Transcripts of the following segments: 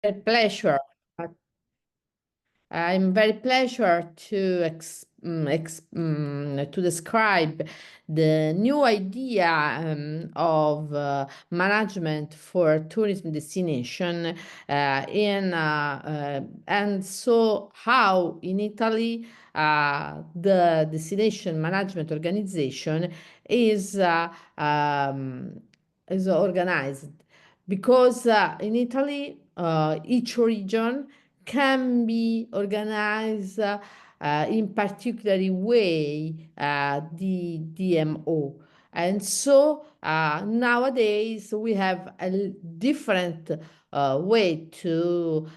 A pleasure. I'm very pleasure to describe the new idea of management for tourism destination and so how in Italy the destination management organization is uh, um, is organized because in Italy each region can be organized in particular way the DMO. And so nowadays we have a different way to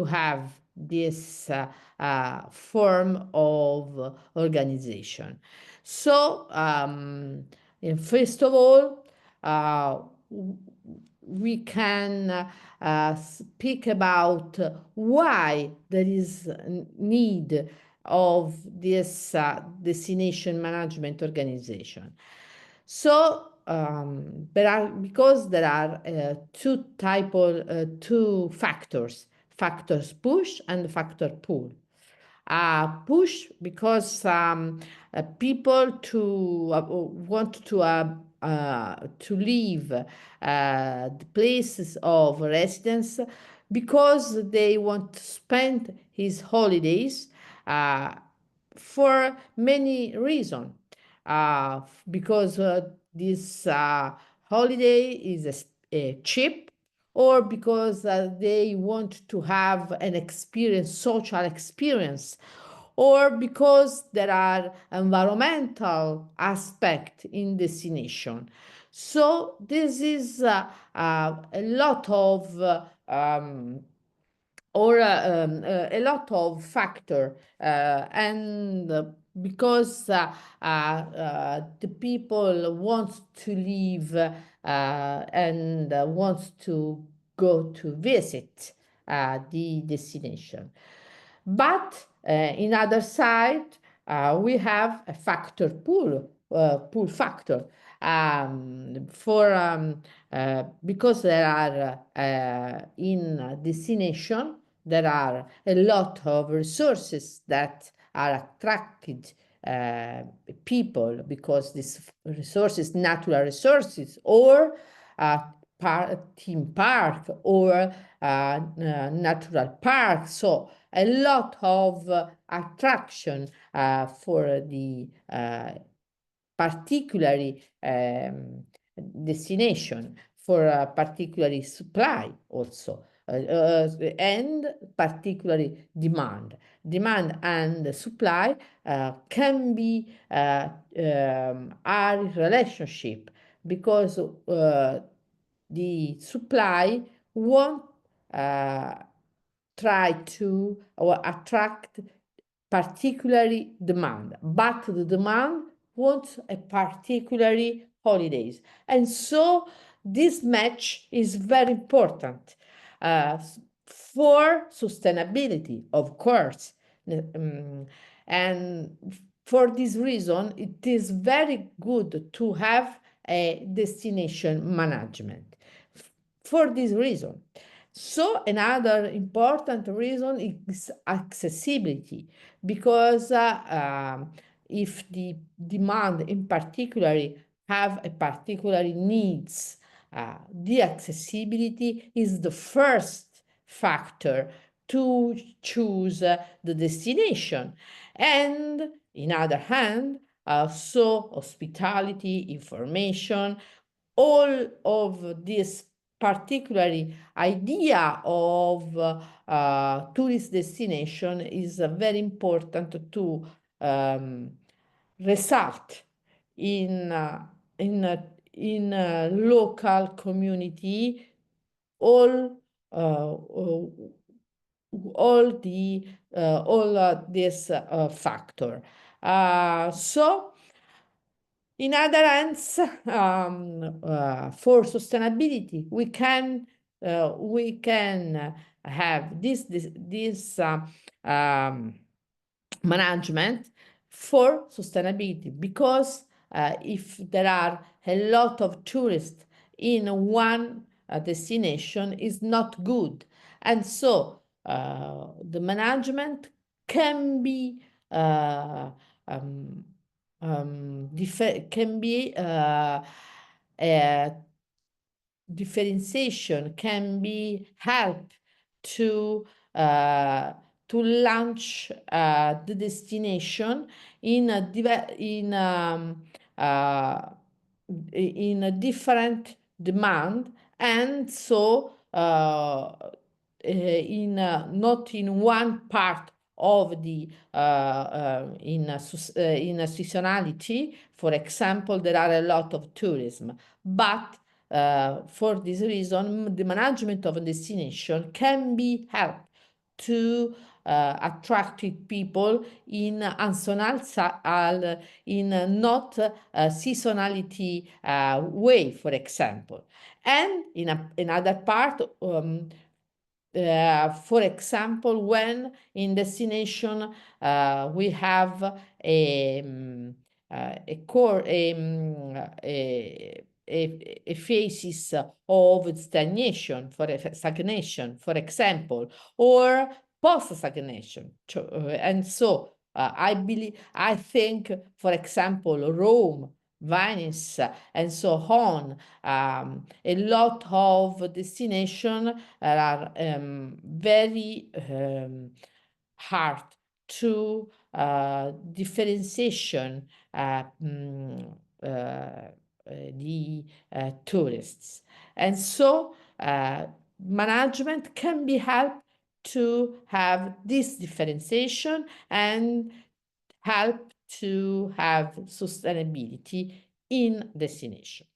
have this form of organization. So first of all, uh, we can speak about why there is need of this destination management organization. So because there are two factors push and factor pull. Push because people want to leave the places of residence because they want to spend his holidays uh, for many reasons. Because this holiday is cheap, or because they want to have an experience, social experience, or because there are environmental aspect in destination. So this is a lot of a lot of factor and because the people want to live and wants to go to visit the destination. But in other side, we have a factor pull factor because there are in destination there are a lot of resources that are attracted people because these resources, natural resources, or theme park or natural park. So a lot of attraction for the particularly destination, for a particularly supply also. And particularly demand and supply can be a relationship because the supply won't uh, try to or attract particularly demand, but the demand wants a particularly holidays. And so this match is very important uh, for sustainability, of course. And for this reason, it is very good to have a destination management. For this reason. So another important reason is accessibility, because if the demand in particular have a particular needs, the accessibility is the first factor to choose the destination. And in other hand, so hospitality, information, all of this particularly idea of tourist destination is very important to um, result in local community all all this factor. So in other hands, for sustainability, we can have this management for sustainability because if there are a lot of tourists in one destination is not good. And so the management can be um, can be differentiation, can be help to uh, launch the destination in uh, in a different demand, and so in not in one part of the in in a seasonality. For example, there are a lot of tourism, but for this reason, the management of a destination can be helped to attractive people in in not seasonality way, for example. And in another part, for example, when in destination we have a core a phases of stagnation, stagnation, for example, or post-stagnation. And so I think, for example, Rome, Venice, and so on, a lot of destination are very hard to differentiation the tourists. And so management can be helped to have this differentiation and help to have sustainability in destination.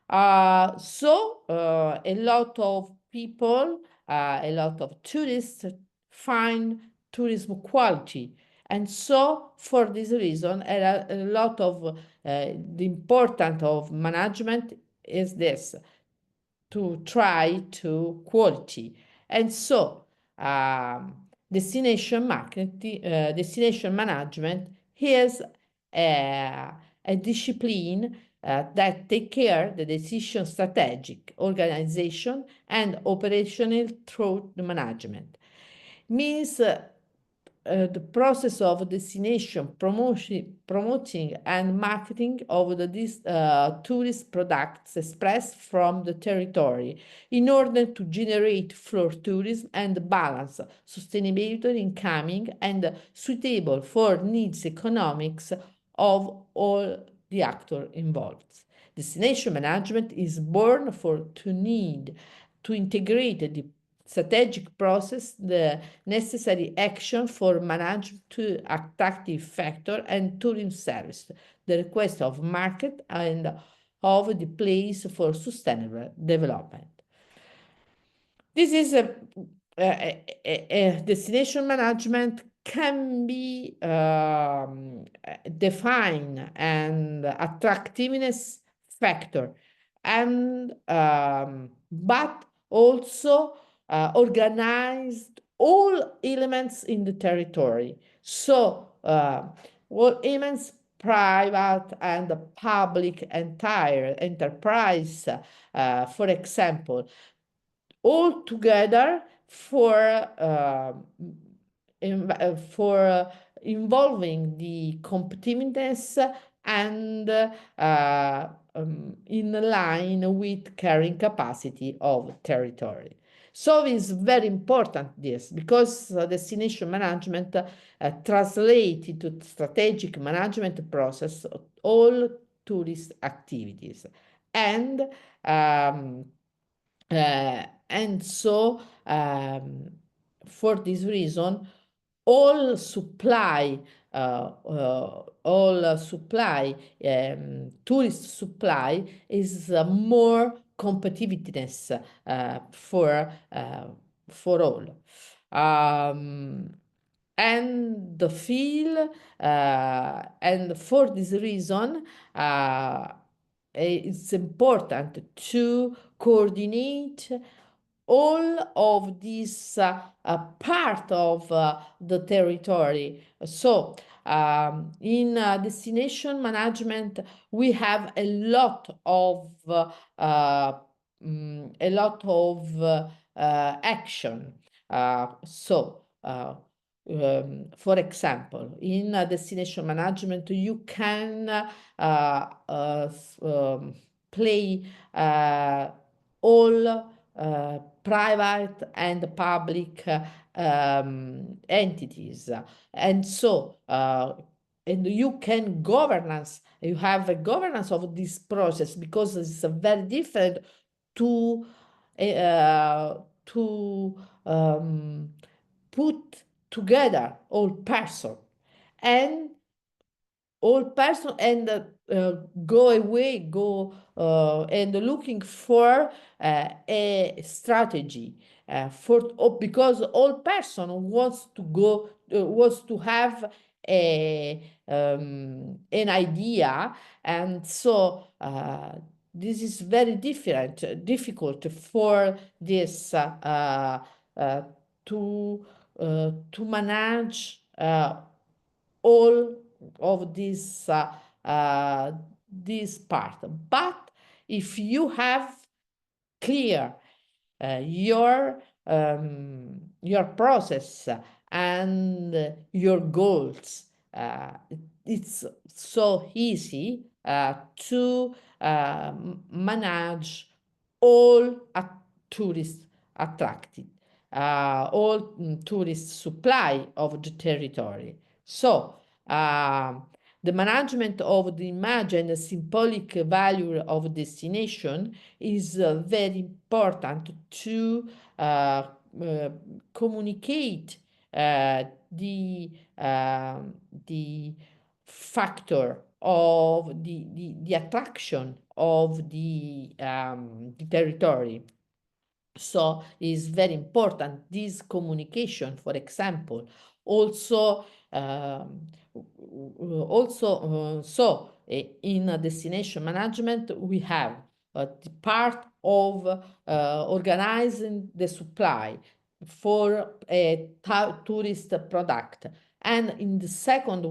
A lot of people, a lot of tourists find tourism quality. And so for this reason, a lot of the important of management is this, to try to quality. And so destination marketing, destination management is a discipline that take care the decision strategic, organization, and operational through the management. Means the process of destination promoting and marketing of these tourist products expressed from the territory in order to generate flow tourism and balance sustainability incoming and suitable for needs economics of all the actors involved. Destination management is born for to need to integrate the strategic process, the necessary action for manage to attractive factor and tourism service, the request of market and of the place for sustainable development. This is a destination management can be defined and attractiveness factor, and but also organized all elements in the territory. So all elements, private and public entire enterprise, for example, all together for involving the competitiveness and in line with carrying capacity of territory. So it's very important this, because destination management translates into strategic management process of all tourist activities. And and so for this reason, all supply, tourist supply is more competitiveness for all. And the feel, and for this reason, it's important to coordinate all of this part of the territory. So in destination management, we have a lot of a lot of action. For example, in destination management, you can play all private and public entities. And so, and you can you have a governance of this process because it's very different to to put together all person and go away, and looking for a strategy because all person wants to have an idea, and so this is very difficult for this uh, to manage all of this part. But if you have clear your process and your goals, it's so easy to manage all tourists attracted, all tourist supply of the territory. So the management of the image and the symbolic value of destination is very important to communicate the factor of the attraction of the territory. So it's very important this communication, for example. Also, in destination management, we have the part of organizing the supply for a tourist product. And in the second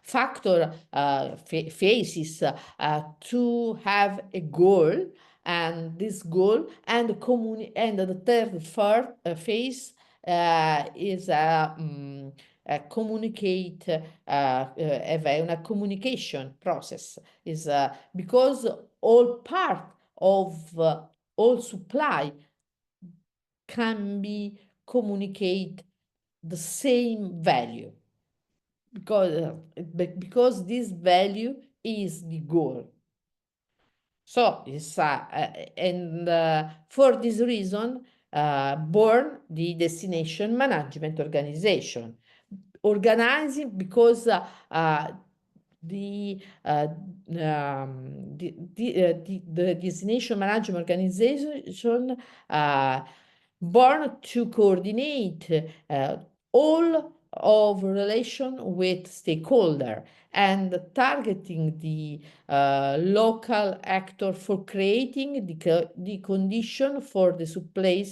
factor phases to have a goal, and this goal and the third phase is communicate a communication process is because all part of all supply can be communicate the same value because this value is the goal. So, for this reason, born the destination management organization. Organizing because the destination management organization born to coordinate all of relation with stakeholder and targeting the local actor for creating the condition for the supply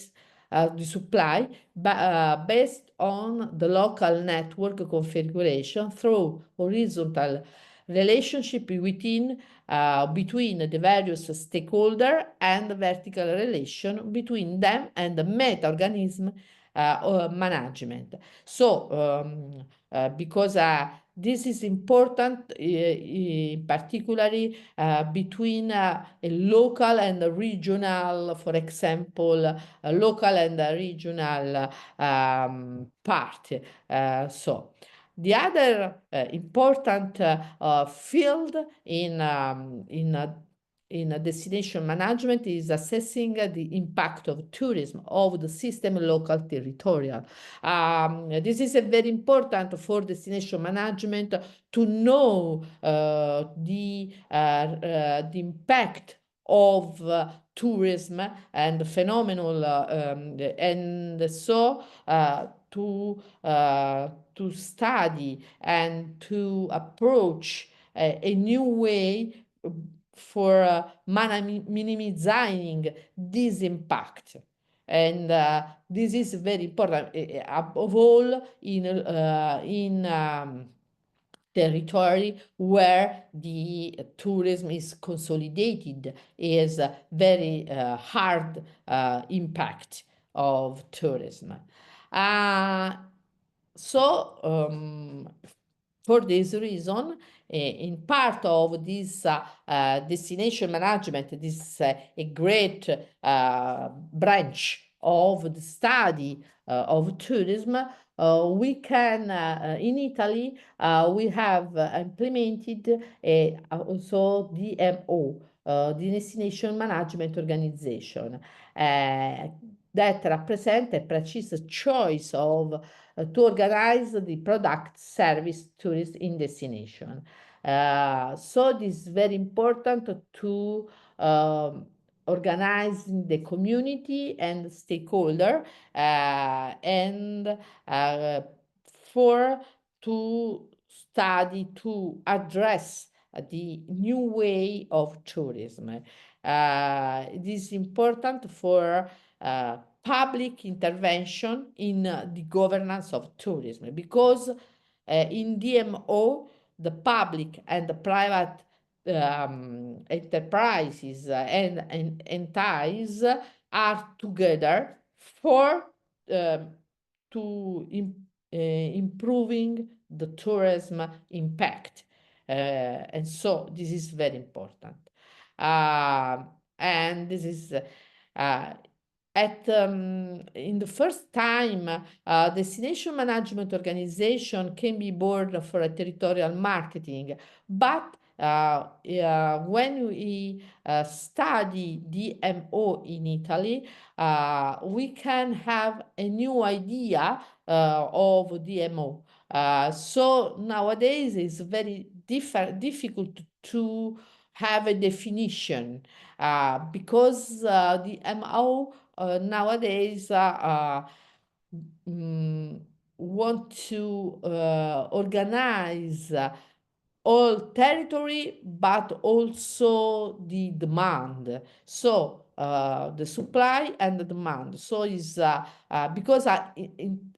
based on the local network configuration through horizontal relationship between the various stakeholder and vertical relation between them and the meta-organism management. So, because this is important, particularly between a local and a regional, for example, a local and a regional part. So, the other important field in destination management is assessing the impact of tourism of the system local territorial. This is very important for destination management to know the impact of tourism and phenomenal and so to study and to approach a new way for minimizing this impact. And this is very important, above all territory where the tourism is consolidated is a very hard impact of tourism. For this reason, in part of this destination management, this is a great branch of the study of tourism. We can, in Italy, we have implemented also DMO, the Destination Management Organization, that represent a precise choice of to organize the product, service, tourist in destination. So this is very important to organize the community and stakeholder and for to study to address the new way of tourism. It is important for public intervention in the governance of tourism because in DMO, the public and the private enterprises and entities are together for to improving the tourism impact. And so this is very important. And this is in the first time, destination management organization can be born for a territorial marketing, but when we study DMO in Italy, we can have a new idea of DMO. So nowadays it's very difficult to have a definition because the MO nowadays want to organize all territory, but also the demand. So the supply and the demand. So is because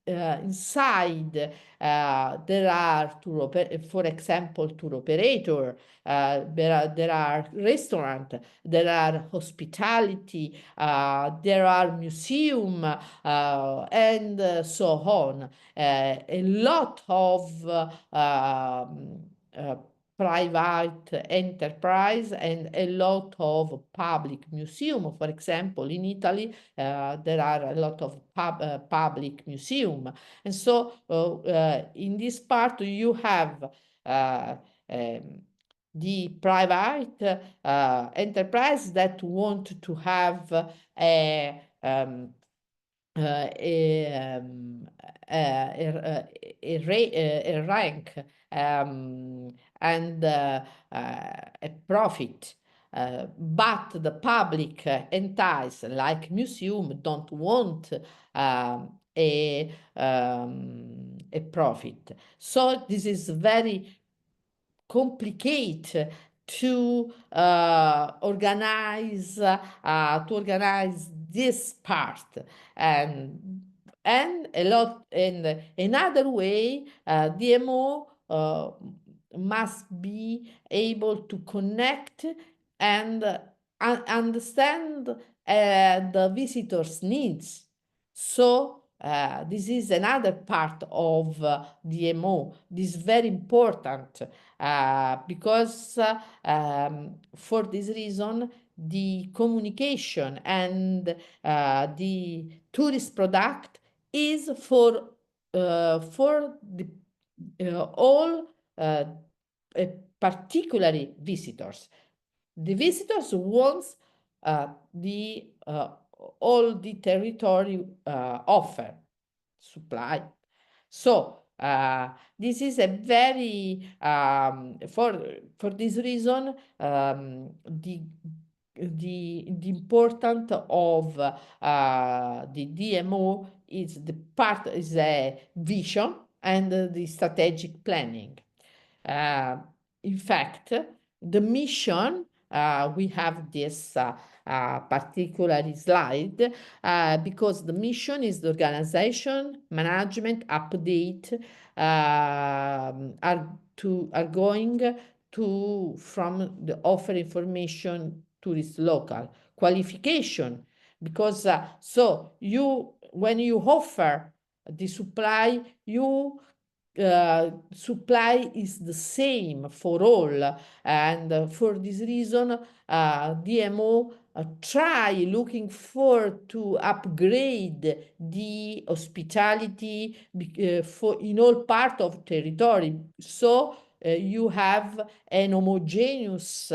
inside there are for example, tour operator, there are restaurant, there are hospitality, there are museum, and so on. A lot of private enterprise and a lot of public museum. For example, in Italy, there are a lot of public museum. And so in this part, you have the private enterprise that want to have a rank and a profit. But the public entities like museum don't want a profit. So this is very complicated to organize this part and a lot. And another way, DMO must be able to connect and understand the visitor's needs. So this is another part of DMO. This is very important because for this reason, the communication and the tourist product is for the all particularly visitors. The visitors wants the all the territory offer supply. So this is a very for this reason the important of the DMO is the part is a vision and the strategic planning. In fact, the mission, we have this particular slide because the mission is the organization, management, update, going to from the offer information to this local qualification, because so you when you offer the supply, you supply is the same for all, and for this reason DMO try looking for to upgrade the hospitality for in all part of territory, so you have an homogeneous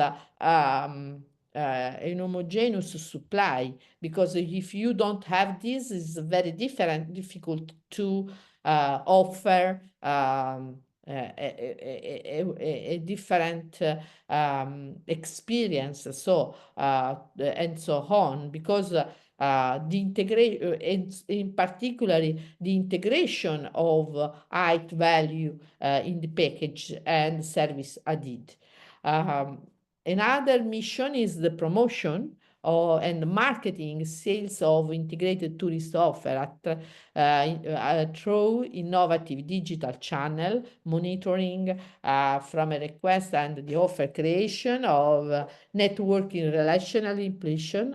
supply, because if you don't have this, it's very difficult to offer a different experience, so and so on, because the integration, in particularly the integration of height value in the package and service added. Um, Another mission is the promotion and marketing sales of integrated tourist offer through innovative digital channel monitoring from a request and the offer creation of networking relational implementation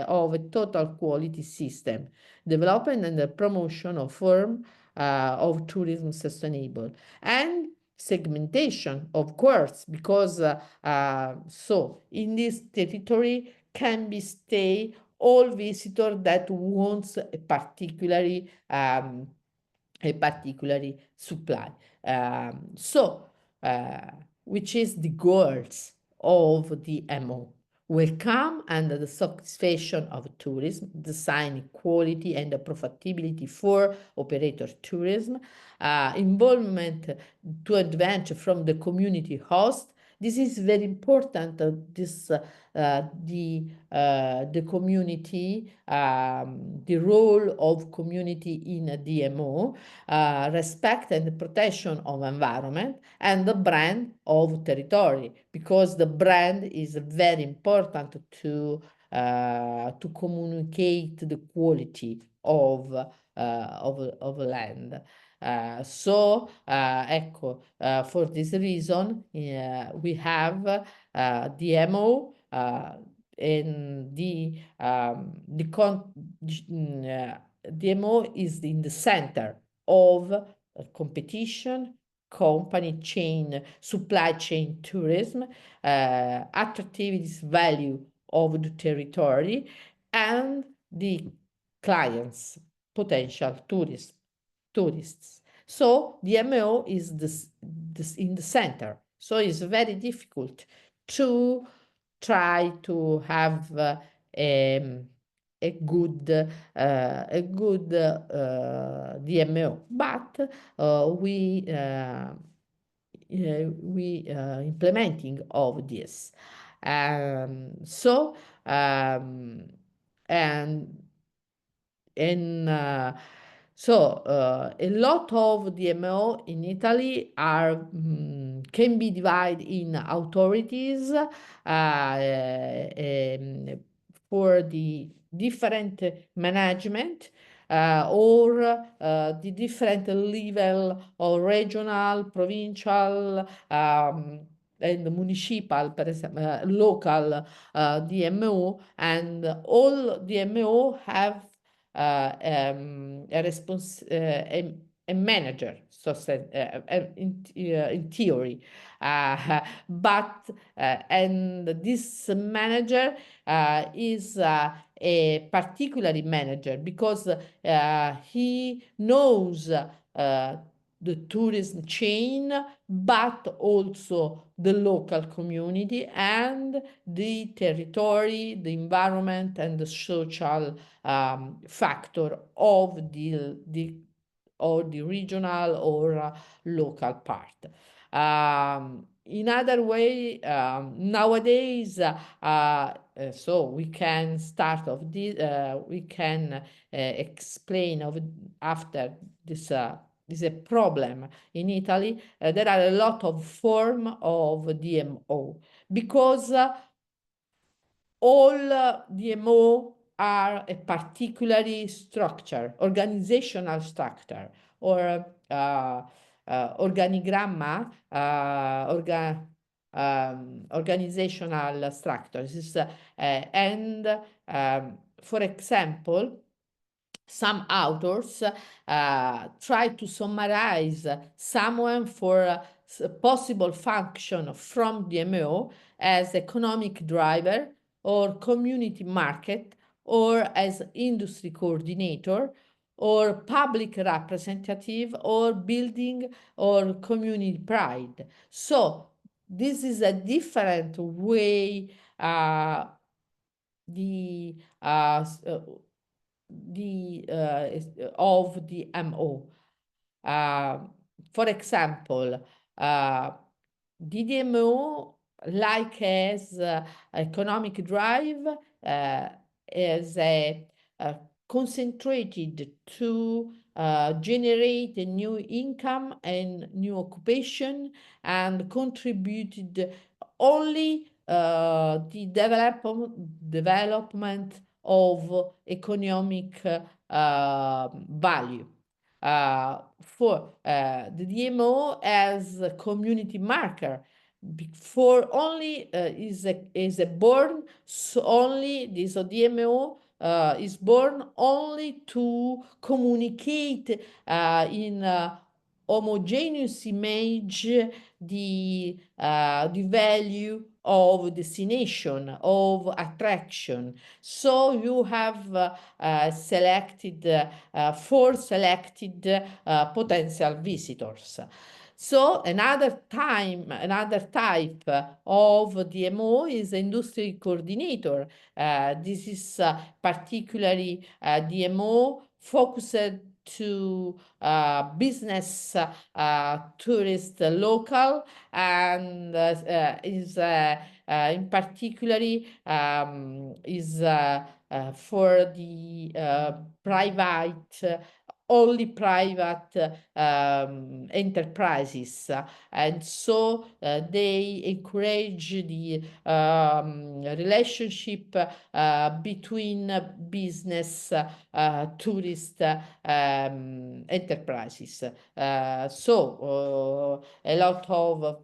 of a total quality system development and the promotion of form of tourism sustainable, and segmentation, of course, because so in this territory can be stay all visitor that wants a particularly supply. So which is the goals of the MO. Welcome and the satisfaction of tourism, design quality and profitability for operator tourism, involvement to advantage from the community host. This is very important. The community, the role of community in a DMO, respect and protection of environment, and the brand of territory, because the brand is very important to communicate the quality of land. Ecco, for this reason, we have DMO and DMO is in the center of competition, company chain, supply chain tourism, attractiveness value of the territory, and the clients, potential tourists. So the MO is this in the center. So it's very difficult to try to have a good DMO, but we implementing of this. So a lot of DMO in Italy can be divided in authorities for the different management or the different level of regional, provincial, and municipal, per example, local DMO, and all DMO have a manager, so said in theory, but and this manager is a particular manager because he knows the tourism chain, but also the local community and the territory, the environment, and the social factor of the regional or local part. In other way, nowadays, so we can start of this. We can explain of after this. Is a problem in Italy. There are a lot of form of DMO because all DMO are a particularly structure, organizational structure, or organigramma, organizational structures. And for example, some authors try to summarize someone for possible function from DMO as economic driver or community market or as industry coordinator or public representative or building or community pride. So this is a different way the of the MO. Uh, for example, DDMO, like as economic drive, is concentrated to generate a new income and new occupation and contributed only the development of economic value. For the DMO as a community marker, for only is a born so only this DMO is born only to communicate in homogeneous image the value of destination, of attraction. So you have selected four selected potential visitors. So another type of DMO is industry coordinator. This is particularly DMO focused to business, tourist, local, and is in particularly is for the private only private enterprises. And so they encourage the relationship between business, tourist enterprises. So a lot of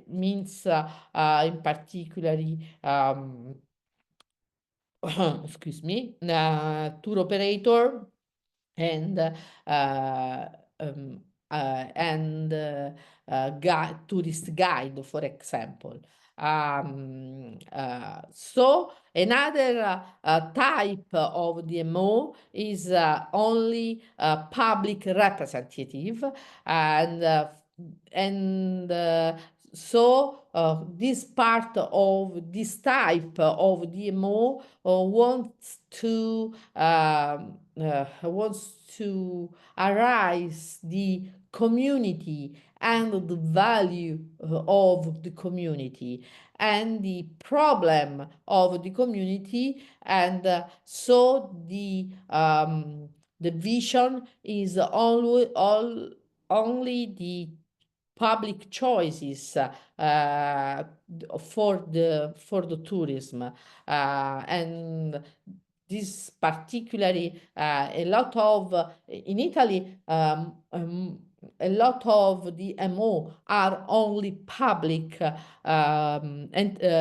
means in particularly excuse me, tour operator and um, tourist guide, for example. So another type of DMO is only public representative, and so this part of this type of DMO wants to arise the community and the value of the community and the problem of the community, and so the vision is only the public choices for the tourism, and this particularly a lot of in Italy a lot of the MO are only public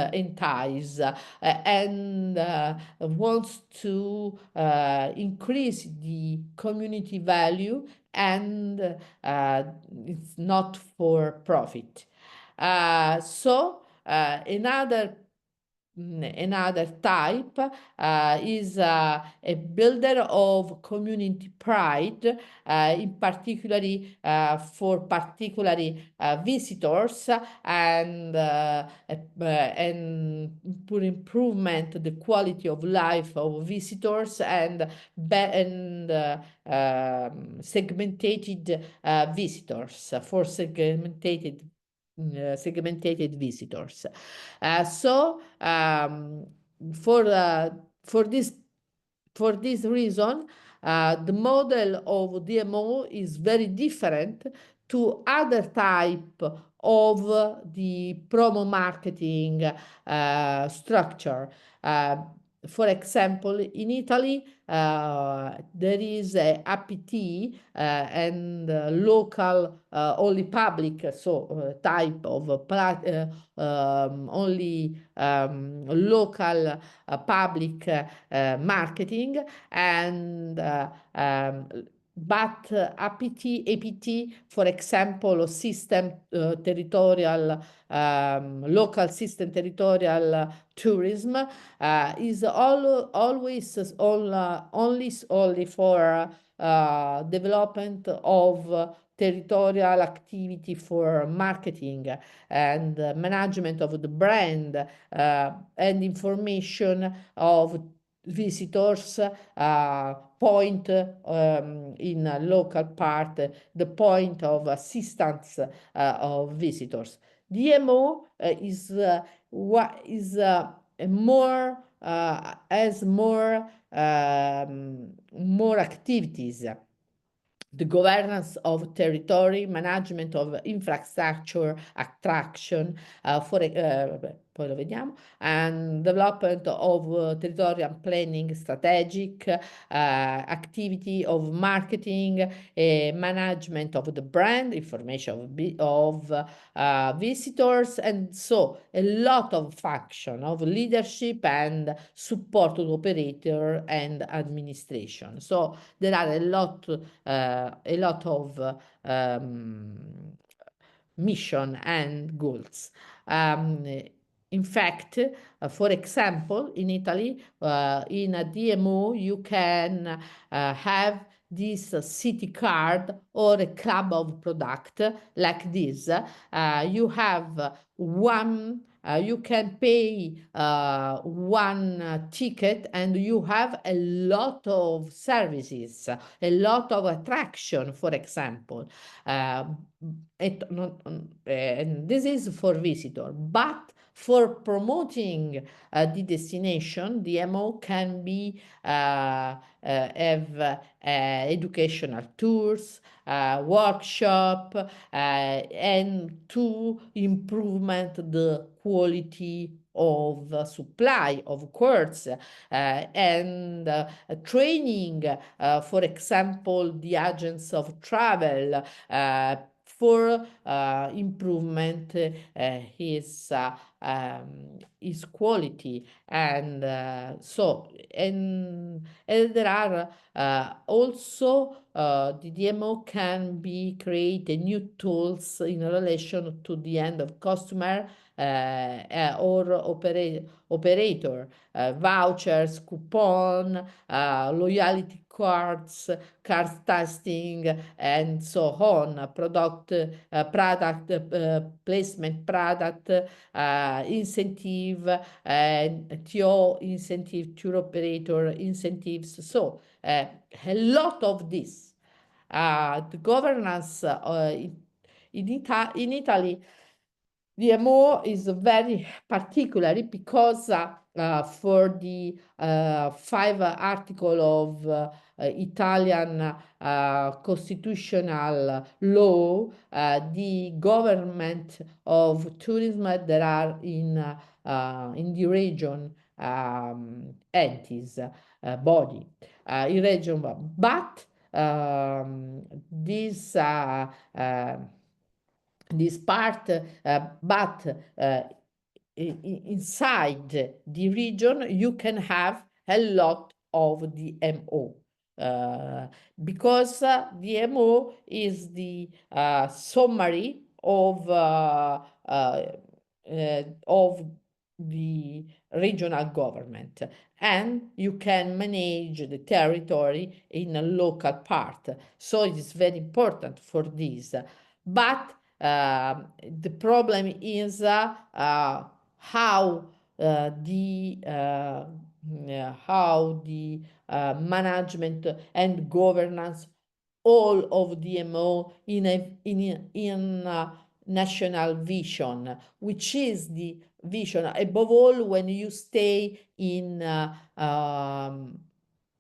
entities and wants to increase the community value, and it's not for profit. So another type is a builder of community pride, in particularly for particularly visitors, and for improvement the quality of life of visitors, and segmented visitors for segmented visitors. So for this reason, the model of DMO is very different to other type of the promo marketing structure. for example, in Italy, there is a APT and local only public, so type of only local public marketing, and but APT, for example, system territorial, local system territorial tourism is always only for development of territorial activity for marketing and management of the brand and information of visitors point in a local part, the point of assistance of visitors. DMO is more has more activities, the governance of territory, management of infrastructure, attraction, poi lo vediamo, and development of territorial planning, strategic activity of marketing, management of the brand, information of visitors, and so a lot of function of leadership and support to operator and administration. So there are a lot of mission and goals. In fact, for example, in Italy, in a DMO, you can have this city card or a club of product like this. You have one, you can pay one ticket and you have a lot of services, a lot of attraction, for example. And this is for visitor, but for promoting the destination, the MO can be have educational tours, workshop, and to improvement the quality of supply, of course, and training, for example, the agents of travel for improvement his quality, and and there are also the DMO can be create new tools in relation to the end of customer or operator, vouchers, coupon, loyalty cards, card testing, and so on, product placement, product incentive, TO incentive, tour operator incentives. So a lot of this. The governance in Italy, the MO is very particular because for the 5 article of Italian constitutional law, the government of tourism that are in the region entities, body, in region, but this part, but inside the region, you can have a lot of the MO. Because the MO is the summary of the regional government, and you can manage the territory in a local part. So it is very important for this. But the problem is how the management and governance all of DMO in national vision, which is the vision above all when you stay in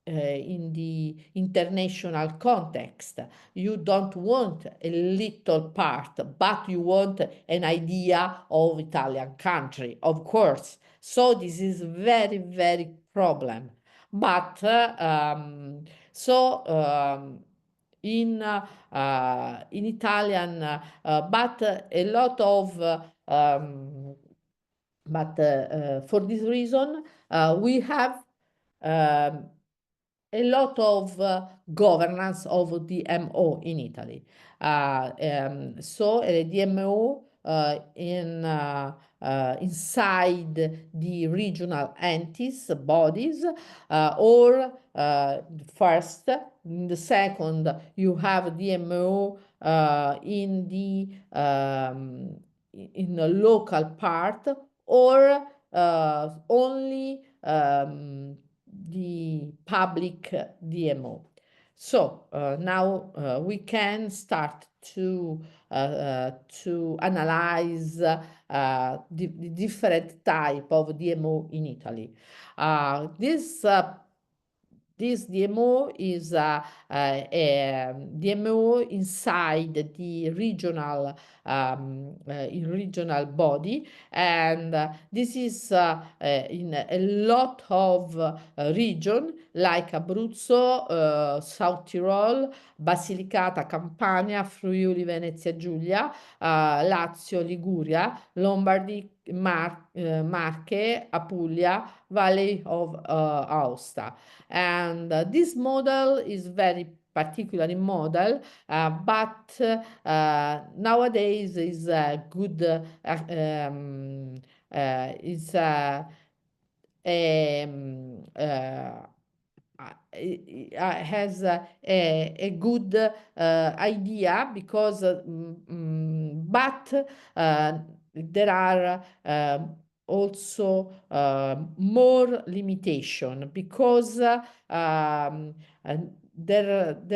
the international context. You don't want a little part, but you want an idea of Italian country, of course. So this is very, very problem. But in Italian, but a lot of for this reason, we have um, a lot of governance of the DMO in Italy. So a DMO inside the regional entities, bodies, or first, in the second, you have DMO in the local part, or only the public DMO. So now we can start to analyze the different type of DMO in Italy. This DMO is a DMO inside the regional body, and this is in a lot of region like Abruzzo, South Tyrol, Basilicata, Campania, Friuli, Venezia Giulia, Lazio, Liguria, Lombardy, Marche, Apulia, Valley of Aosta. And this model is very particularly model, but nowadays is good, is has a good idea, because but there are also more limitation, because there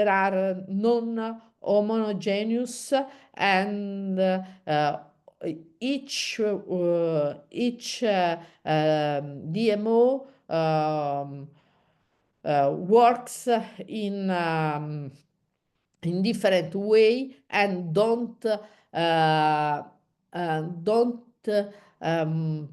are non-homogeneous, and each DMO works in different way, and don't um,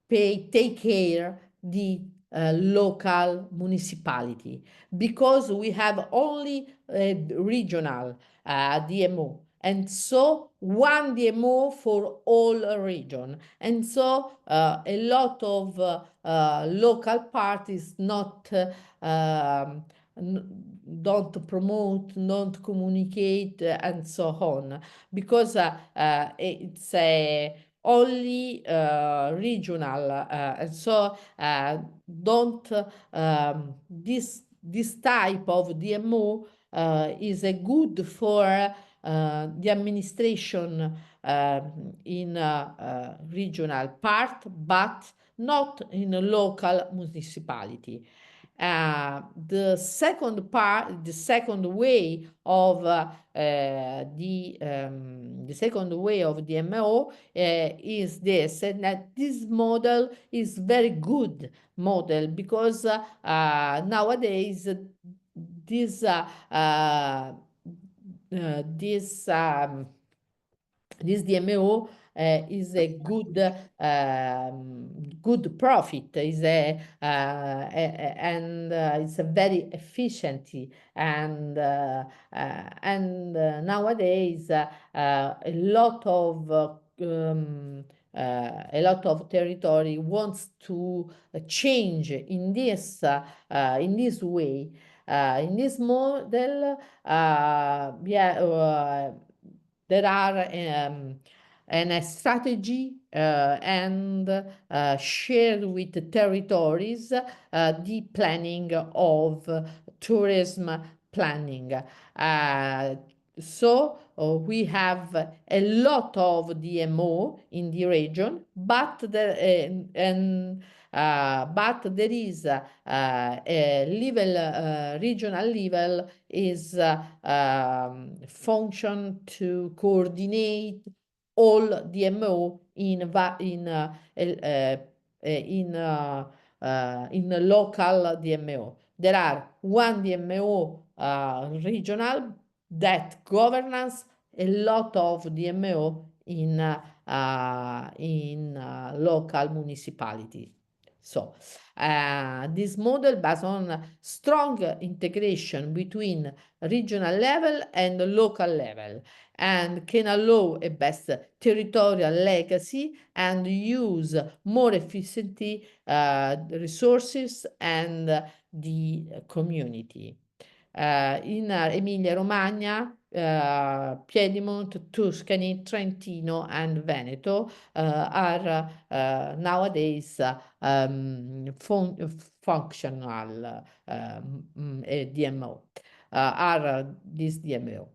take care the local municipality, because we have only regional DMO, and so one DMO for all region, and so a lot of local parties don't promote, don't communicate, and so on, because it's a only regional, and so don't this type of DMO is a good for the administration in regional part, but not in a local municipality. The second way of the second way of DMO is this, and that this model is very good model, because nowadays this this this DMO is a good profit, and it's a very efficiency, and nowadays a lot of territory wants to change in this way. In this model, there are a strategy and shared with the territories the planning of tourism planning. So we have a lot of DMO in the region, but there is a level, regional level is function to coordinate all DMO in a local DMO. There are one DMO regional that governs a lot of DMO in local municipality. So this model based on strong integration between regional level and local level and can allow a best territorial legacy and use more efficiently resources and the community. In Emilia-Romagna, Piedmont, Tuscany, Trentino, and Veneto are nowadays functional DMO, are this DMO.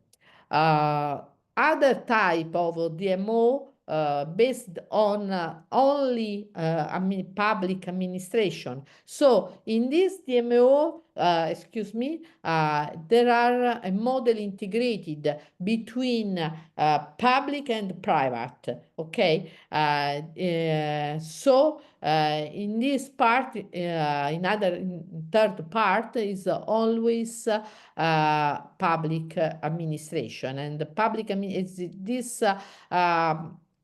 Other type of DMO based on only public administration. So in this DMO, excuse me, there are a model integrated between public and private, okay? So in this part, in third part is always public administration, and the public is this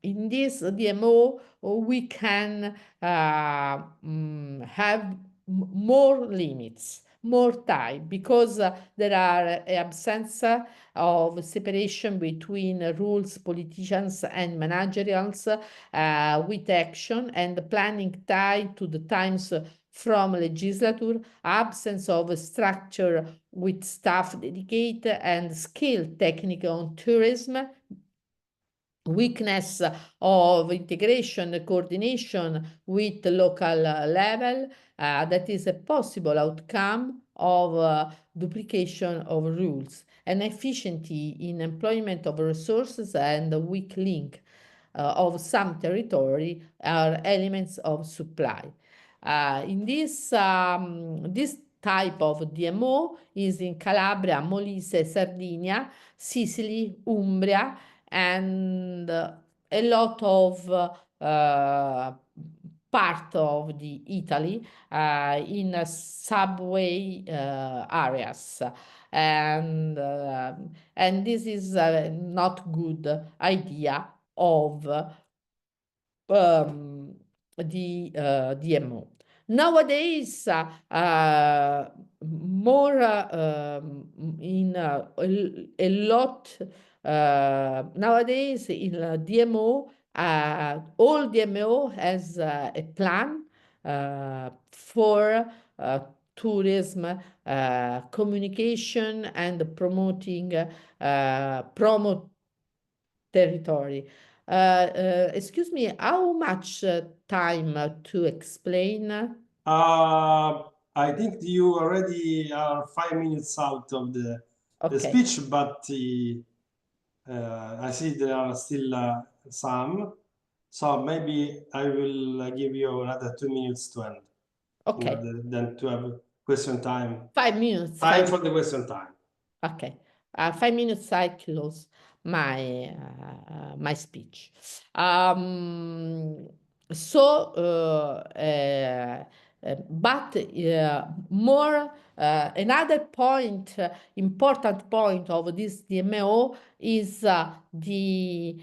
in this DMO we can have more limits, more time, because there are absence of separation between rules, politicians, and managerials with action and planning tied to the times from legislature, absence of structure with staff dedicated and skill technical on tourism, weakness of integration, coordination with the local level, that is a possible outcome of duplication of rules, and efficiency in employment of resources and a weak link of some territory are elements of supply. In this type of DMO is in Calabria, Molise, Sardinia, Sicily, Umbria, and a lot of part of the Italy in subway areas, and this is not good idea of the DMO. Nowadays, more in a lot nowadays in DMO, all DMO has a plan for tourism, communication, and promoting promote territory. Excuse me, how much time to explain? I think you already are 5 minutes out of the Okay. speech, but I see there are still some. So maybe I will give you another 2 minutes to end. Okay. Then to have question time. 5 minutes. Time for the question time. Okay. 5 minutes I close my my speech. But more another point, important point of this DMO is the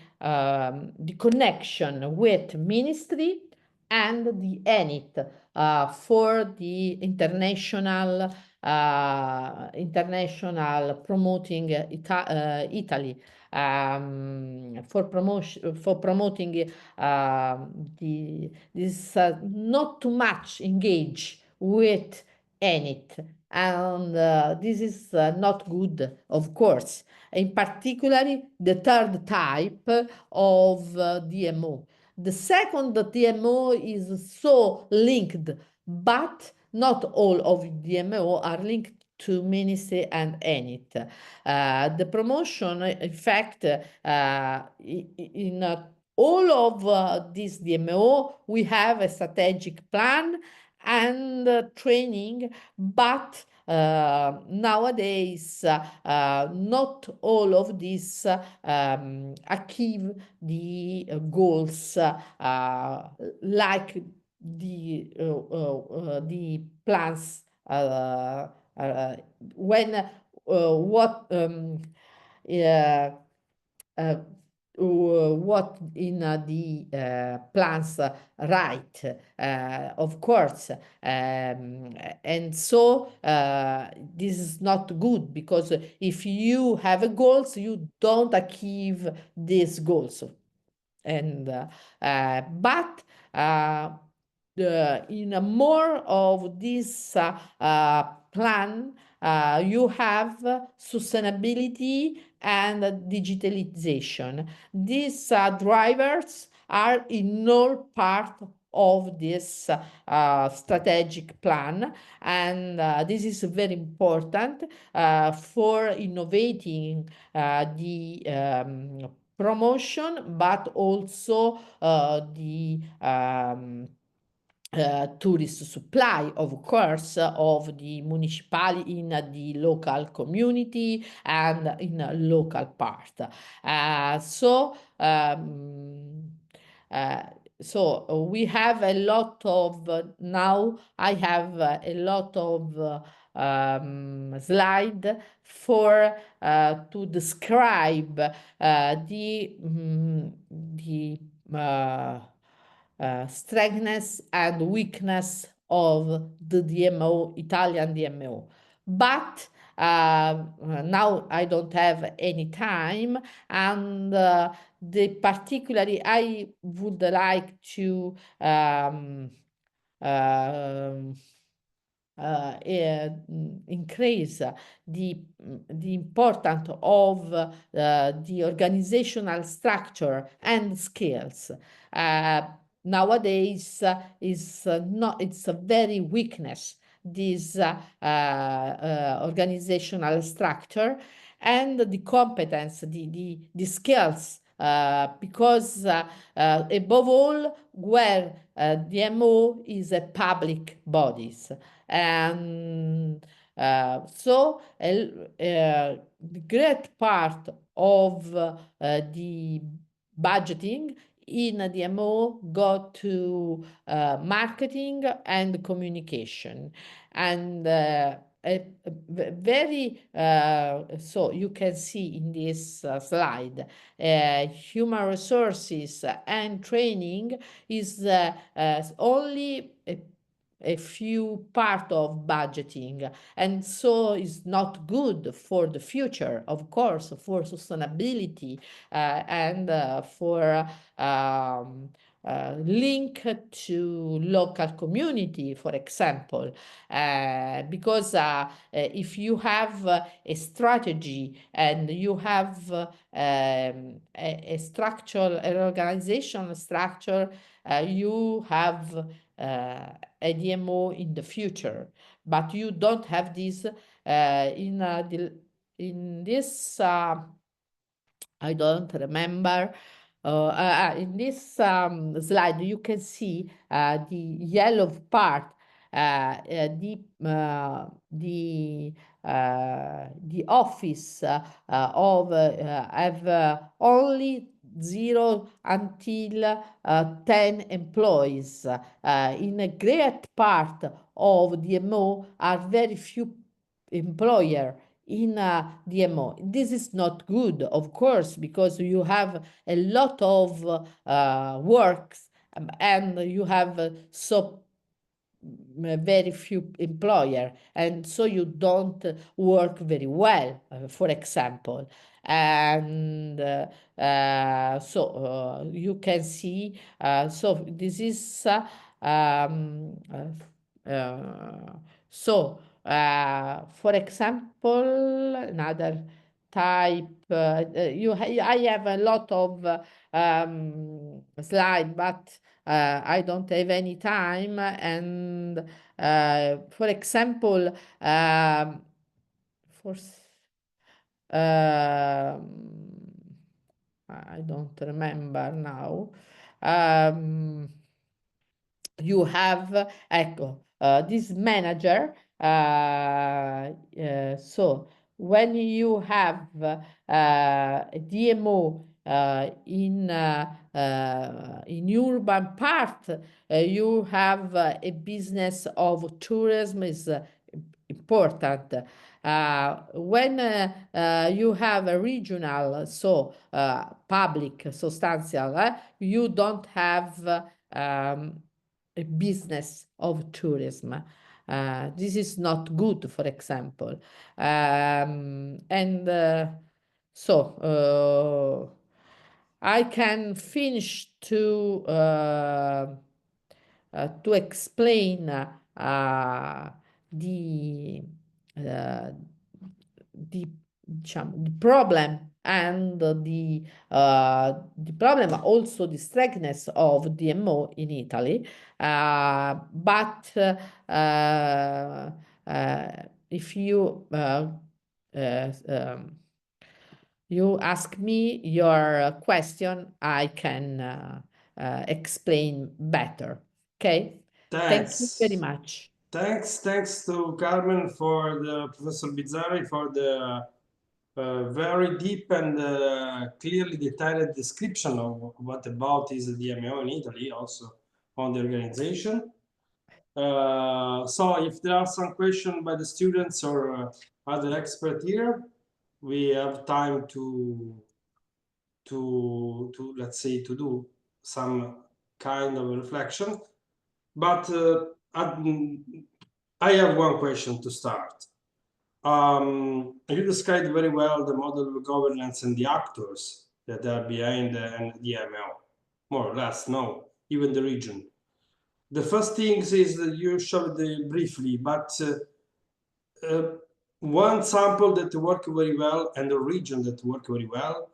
connection with ministry and the ENIT for the international promoting Italy, for promoting this not too much engage with ENIT, and this is not good, of course, in particular the third type of DMO. The second DMO is so linked, but not all of DMO are linked to ministry and ENIT. The promotion, in fact, in all of this DMO, we have a strategic plan and training, but nowadays not all of this achieve the goals like the plans when what what in the plans right, of course. And so this is not good, because if you have a goals, you don't achieve these goals. And but in a more of this plan, you have sustainability and digitalization. These drivers are in all part of this strategic plan, and this is very important for innovating the promotion, but also the tourist supply, of course, of the municipality in the local community and in a local part. Uh, so we have a lot of now. I have a lot of slide for to describe the strengths and weakness of the DMO, Italian DMO. But now I don't have any time, and particularly I would like to um, increase the importance of the organizational structure and skills. Nowadays is not, it's a very weakness, this organizational structure and the competence, the skills, because above all, where DMO is a public bodies. And the great part of the budgeting in DMO go to marketing and communication. And very, so you can see in this slide, human resources and training is only a few part of budgeting, and so is not good for the future, of course, for sustainability and for link to local community, for example, because if you have a strategy and you have a structure, an organizational structure, you have a DMO in the future, but you don't have this in this. I don't remember. In this slide, you can see the yellow part, the office of have only 0 until 10 employees. In a great part of DMO are very few employer in DMO. This is not good, of course, because you have a lot of works and you have very few employer, and so you don't work very well, for example. And so you can see, so this is so for example, another type, I have a lot of slide, but I don't have any time. And for example, for I don't remember now. You have, ecco, this manager. So when you have a DMO in urban part, you have a business of tourism is important. When you have a regional, so public, substantial, you don't have a business of tourism. This is not good, for example. And I can finish to explain the, uh, the, diciamo, the problem and the problem, also the strictness of DMO in Italy. But if you you ask me your question, I can explain better. Okay? Thank you very Thanks. much. Thanks to Carmen for the Professor Bizzari for the very deep and clearly detailed description of what about is the DMO in Italy, also on the organization. So if there are some questions by the students or other experts here, we have time to let's say to do some kind of reflection. But I have one question to start. You described very well the model of governance and the actors that are behind the DML, more or less, no, even the region. The first thing is that you showed briefly, but one sample that work very well and a region that work very well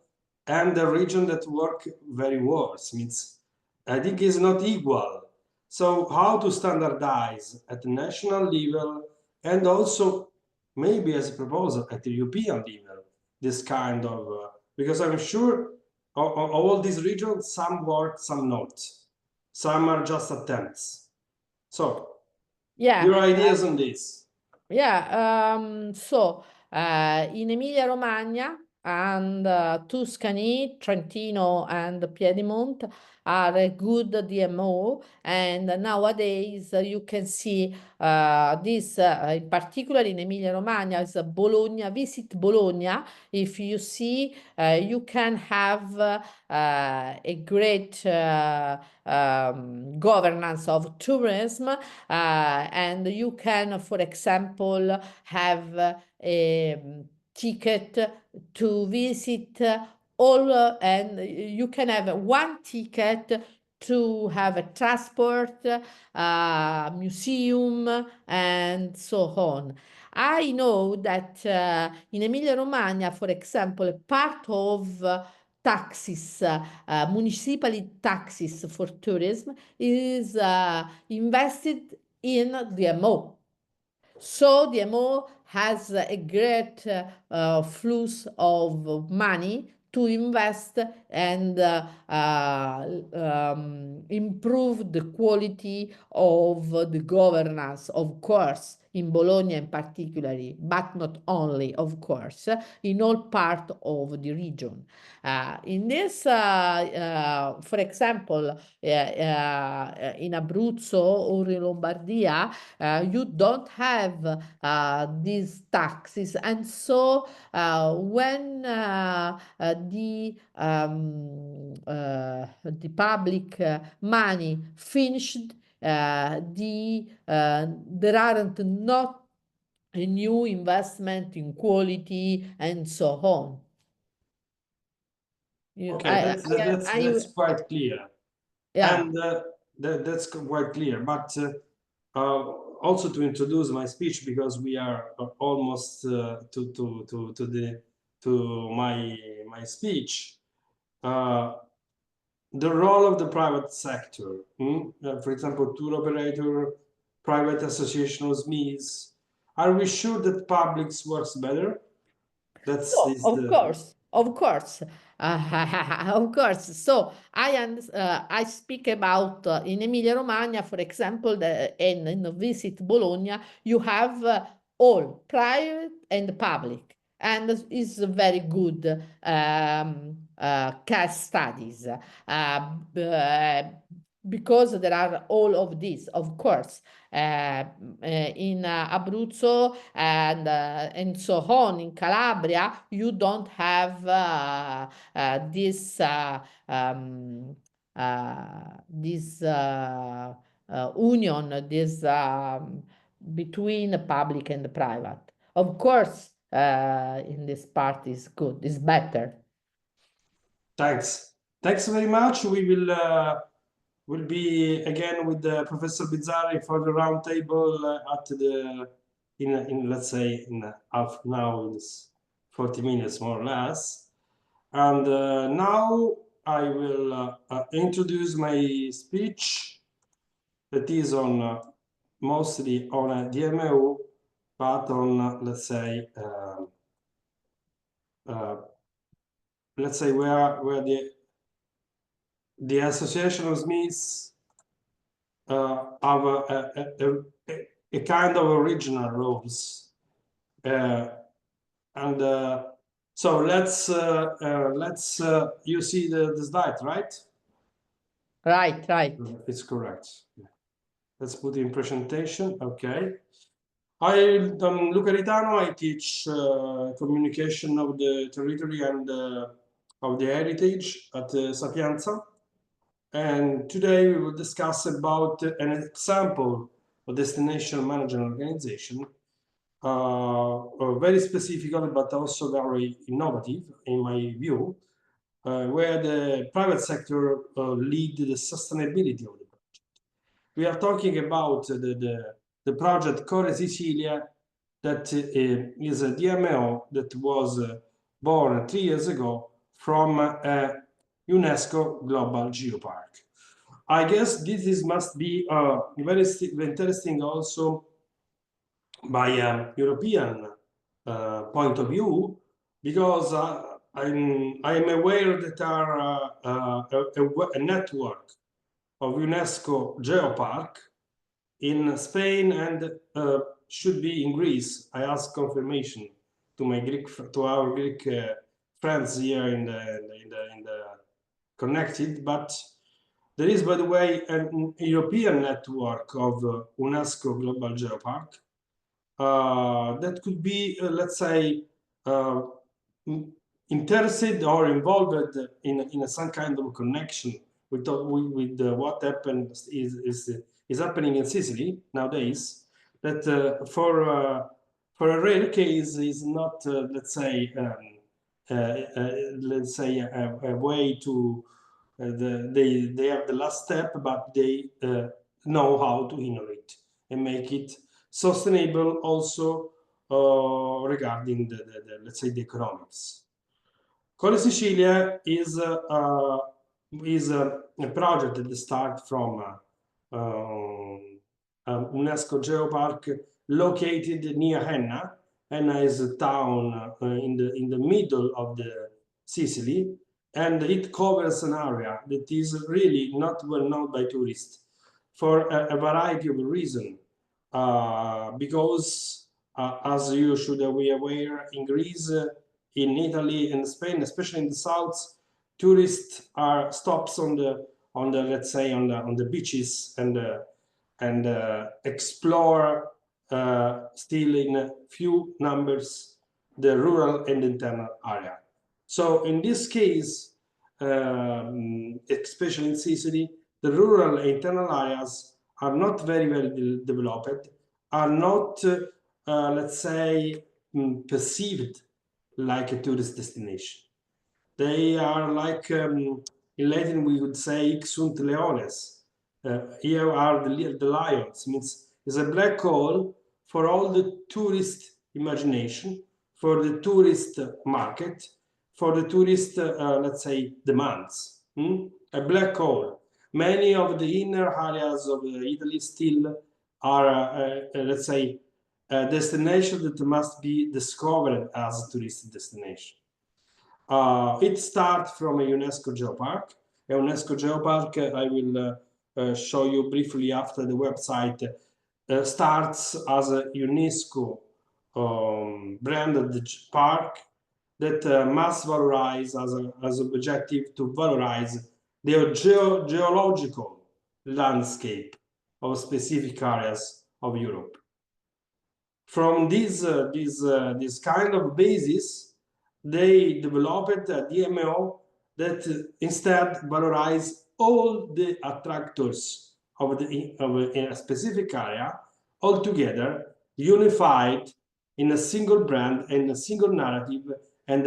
and a region that work very worse means I think is not equal. So how to standardize at the national level and also maybe as a proposal at the European level this kind of because I'm sure all these regions some work, some not, some are just attempts. So your Yeah, ideas on this? yeah. In Emilia-Romagna and Tuscany, Trentino, and Piedmont are a good DMO, and nowadays you can see this in particular in Emilia-Romagna is Bologna. Visit Bologna. If you see, you can have a great governance of tourism, and you can, for example, have a ticket to visit all, and you can have one ticket to have a transport, museum, and so on. I know that in Emilia-Romagna, for example, part of taxes, municipal taxes for tourism is invested in DMO. So DMO has a great flow of money to invest and improve the quality of the governance, of course, in Bologna in particular, but not only, of course, in all part of the region. In this, for example, in Abruzzo or in Lombardia, you don't have these taxes, and so when the public money finished, there aren't not a new investment in quality and so on. Okay, that's quite clear. Yeah. And that's quite clear. But also to introduce my speech because we are almost to my speech. The role of the private sector, for example, tour operator, private association of SMEs. Are we sure that publics works better? That's So, this of the course, of course, of course. So I speak about in Emilia-Romagna, for example, and in Visit Bologna, you have all private and public, and it's very good case studies. because there are all of these, of course, in Abruzzo and so on, in Calabria, you don't have this union, this between public and private. Of course, in this part is good, is better. Thanks. Thanks very much. We will be again with Professor Bizzari for the roundtable at the in let's say in half now, it's 40 minutes more or less. And now I will introduce my speech that is on mostly on a DMO, but on let's say where the Association of Smiths have a kind of original rules, and so let's you see the slide, right? Right. It's correct. Let's put in presentation. Okay. I'm Luca Reitano. I teach communication of the territory and of the heritage at Sapienza. And today we will discuss about an example of destination management organization, very specific, but also very innovative in my view, where the private sector lead the sustainability of the project. We are talking about the project Core Sicilia, that is a DMO that was born 3 years ago from a UNESCO Global Geopark. I guess this must be very interesting also by a European point of view, because I'm aware that there are a network of UNESCO Geopark in Spain and should be in Greece. I asked confirmation to our Greek friends here in the connected, but there is, by the way, a European network of UNESCO Global Geopark that could be, let's say, interested or involved in some kind of connection with what happened is happening in Sicily nowadays. That for a rare case is not, let's say a way to they have the last step, but they know how to innovate and make it sustainable also regarding the let's say the economics. Core Sicilia is a project that starts from UNESCO Geopark located near Enna. Enna is a town in the middle of the Sicily, and it covers an area that is really not well known by tourists for a variety of reasons. Because as you should be aware, in Greece, in Italy, and Spain, especially in the south, tourists are stops on the let's say on the beaches and explore still in a few numbers the rural and internal area. So in this case, especially in Sicily, the rural and internal areas are not very well developed, are not, let's say, perceived like a tourist destination. They are like, in Latin we would say, hic sunt leones. Here are the lions. Means it's a black hole for all the tourist imagination, for the tourist market, for the tourist, let's say, demands. A black hole. Many of the inner areas of Italy still are, let's say, a destination that must be discovered as a tourist destination. It starts from a UNESCO Geopark. A UNESCO Geopark, I will show you briefly after the website, starts as a UNESCO branded park that must valorize as an objective to valorize the geological, landscape of specific areas of Europe. From this kind of basis, they developed a DMO that instead valorize all the attractors of a specific area altogether, unified in a single brand and a single narrative and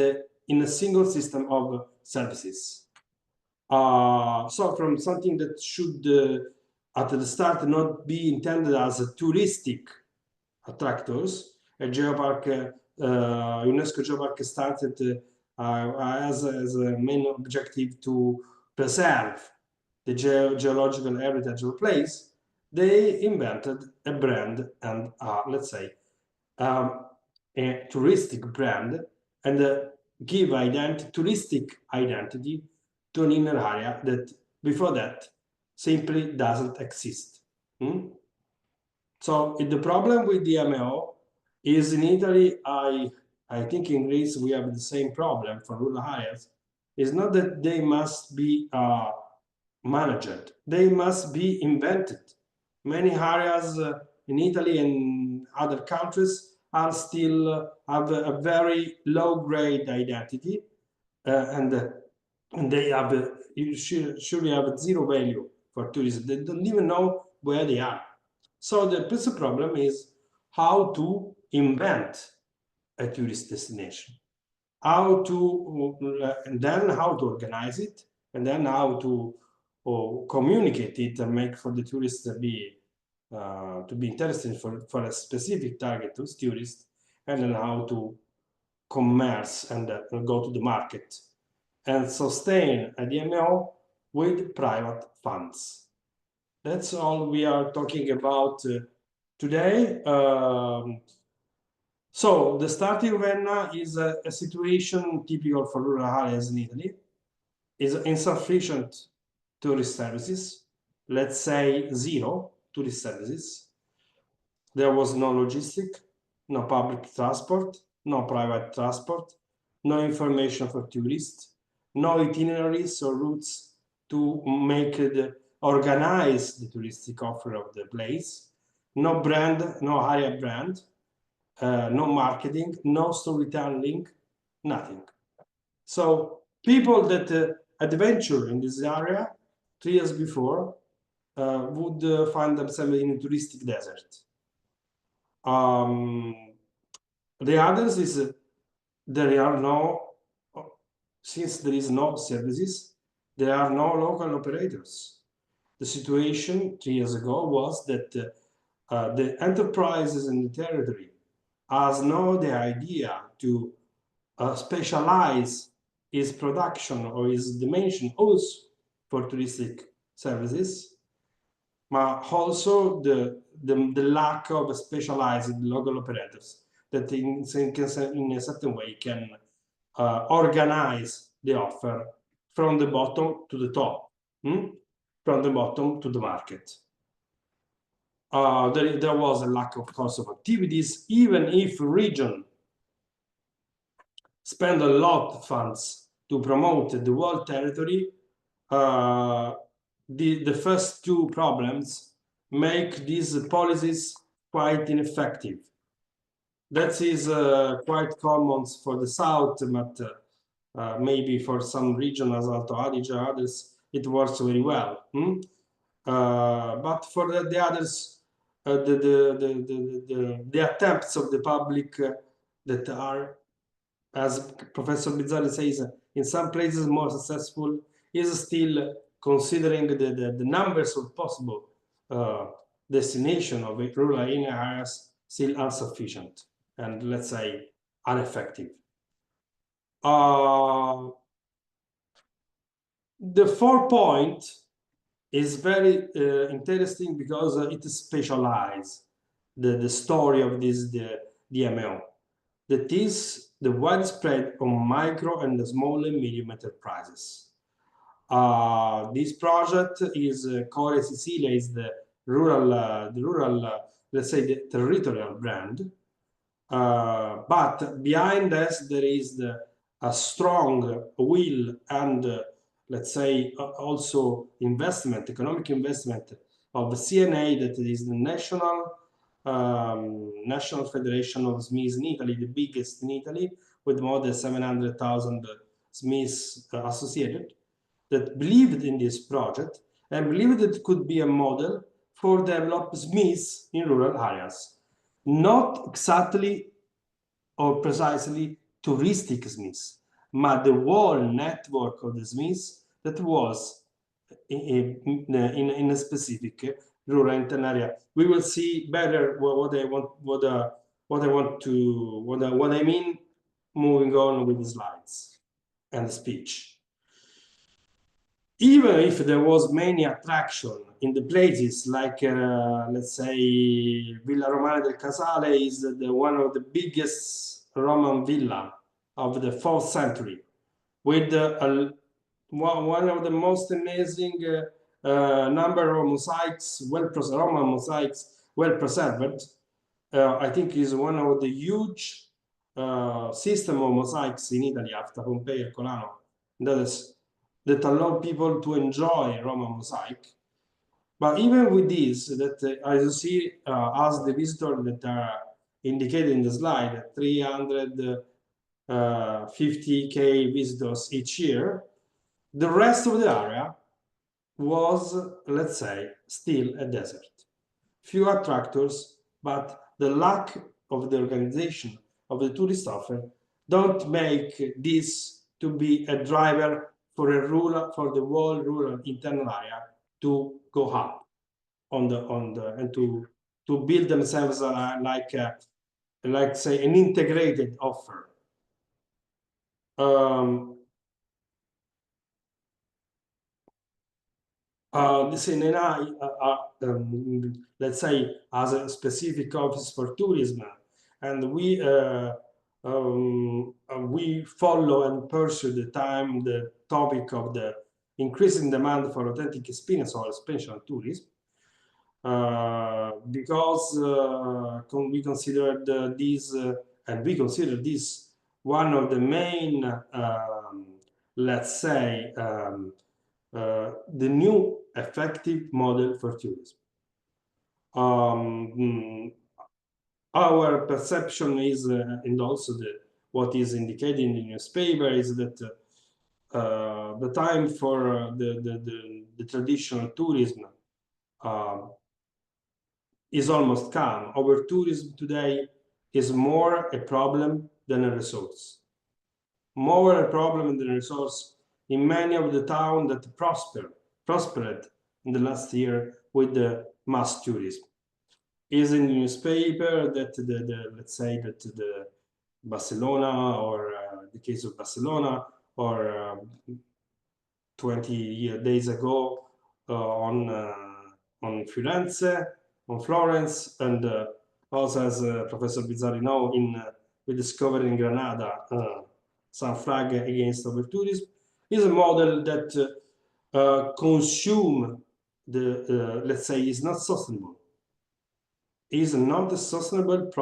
in a single system of services. So from something that should at the start not be intended as a touristic attractors, a geopark, UNESCO geopark started as a main objective to preserve the geological heritage of a place. They invented a brand and let's say a touristic brand and give touristic identity to an inner area that before that simply doesn't exist. So the problem with the MO is in Italy, I think in Greece we have the same problem for rural areas. It's not that they must be managed, they must be invented. Many areas in Italy and other countries are still have a very low grade identity and they have surely have zero value for tourism. They don't even know where they are. So the principal problem is how to invent a tourist destination, how to and then how to organize it, and then how to communicate it and make for the tourists to be interested for a specific target of tourists, and then how to commerce and go to the market and sustain a DMO with private funds. That's all we are talking about today. So the starting Ravenna is a situation typical for rural areas in Italy. Is insufficient tourist services, let's say zero tourist services. There was no logistic, no public transport, no private transport, no information for tourists, no itineraries or routes to make organize the touristic offer of the place, no brand, no area brand, no marketing, no storytelling, nothing. So people that adventure in this area 3 years before would find themselves in a touristic desert. The others is there are no, since there is no services, there are no local operators. The situation 3 years ago was that the enterprises in the territory has no the idea to specialize its production or its dimension also for touristic services, but also the lack of specialized local operators that in a certain way can organize the offer from the bottom to the top, from the bottom to the market. There was a lack, of course, of activities, even if region spend a lot of funds to promote the whole territory. The first two problems make these policies quite ineffective. That is quite common for the south, but maybe for some regions as Alto Adige, others, it works very well. But for the others, the attempts of the public that are, as Professor Bizzari says, in some places more successful, is still considering the numbers of possible destination of rural areas still insufficient and, let's say, ineffective. The 4th point is very interesting because it specializes the story of this DMO. That is the widespread on micro and small and medium enterprises. This project is Core Sicilia is the rural, let's say the territorial brand. But behind this, there is a strong will and let's say, also investment, economic investment of CNA, that is the National Federation of SMEs in Italy, the biggest in Italy, with more than 700,000 SMEs associated, that believed in this project and believed that it could be a model for develop SMEs in rural areas. Not exactly or precisely touristic SMEs, but the whole network of the SMEs that was in a specific rural internal area. We will see better what I mean moving on with the slides and the speech. Even if there was many attraction in the places like, let's say, Villa Romana del Casale is one of the biggest Roman villa of the 4th century, with one of the most amazing number of mosaics, Roman mosaics, well preserved. I think is one of the huge system of mosaics in Italy after Pompeii and Colano. That allow people to enjoy Roman mosaic. But even with this, that as you see, as the visitors that are indicated in the slide, 350K visitors each year, the rest of the area was, let's say, still a desert. Few attractors, but the lack of the organization of the tourist offer don't make this to be a driver for the whole rural internal area to go up and to build themselves like say an integrated offer. Let's say, as a specific office for tourism, and we follow and pursue the topic of the increasing demand for authentic experience or experiential tourism, because we consider this one of the main, let's say, the new effective model for tourism. Our perception is, and also what is indicated in the newspaper, is that the time for the traditional tourism is almost come. Our tourism today is more a problem than a resource. More a problem than a resource in many of the towns that prospered in the last year with the mass tourism. Is in the newspaper that let's say that the Barcelona, or the case of Barcelona, or 20 days ago on Firenze, on Florence, and also, as Professor Bizzari know, we discovered in Granada some flag against over-tourism, is a model that consume let's say, is not sustainable. Is not a sustainable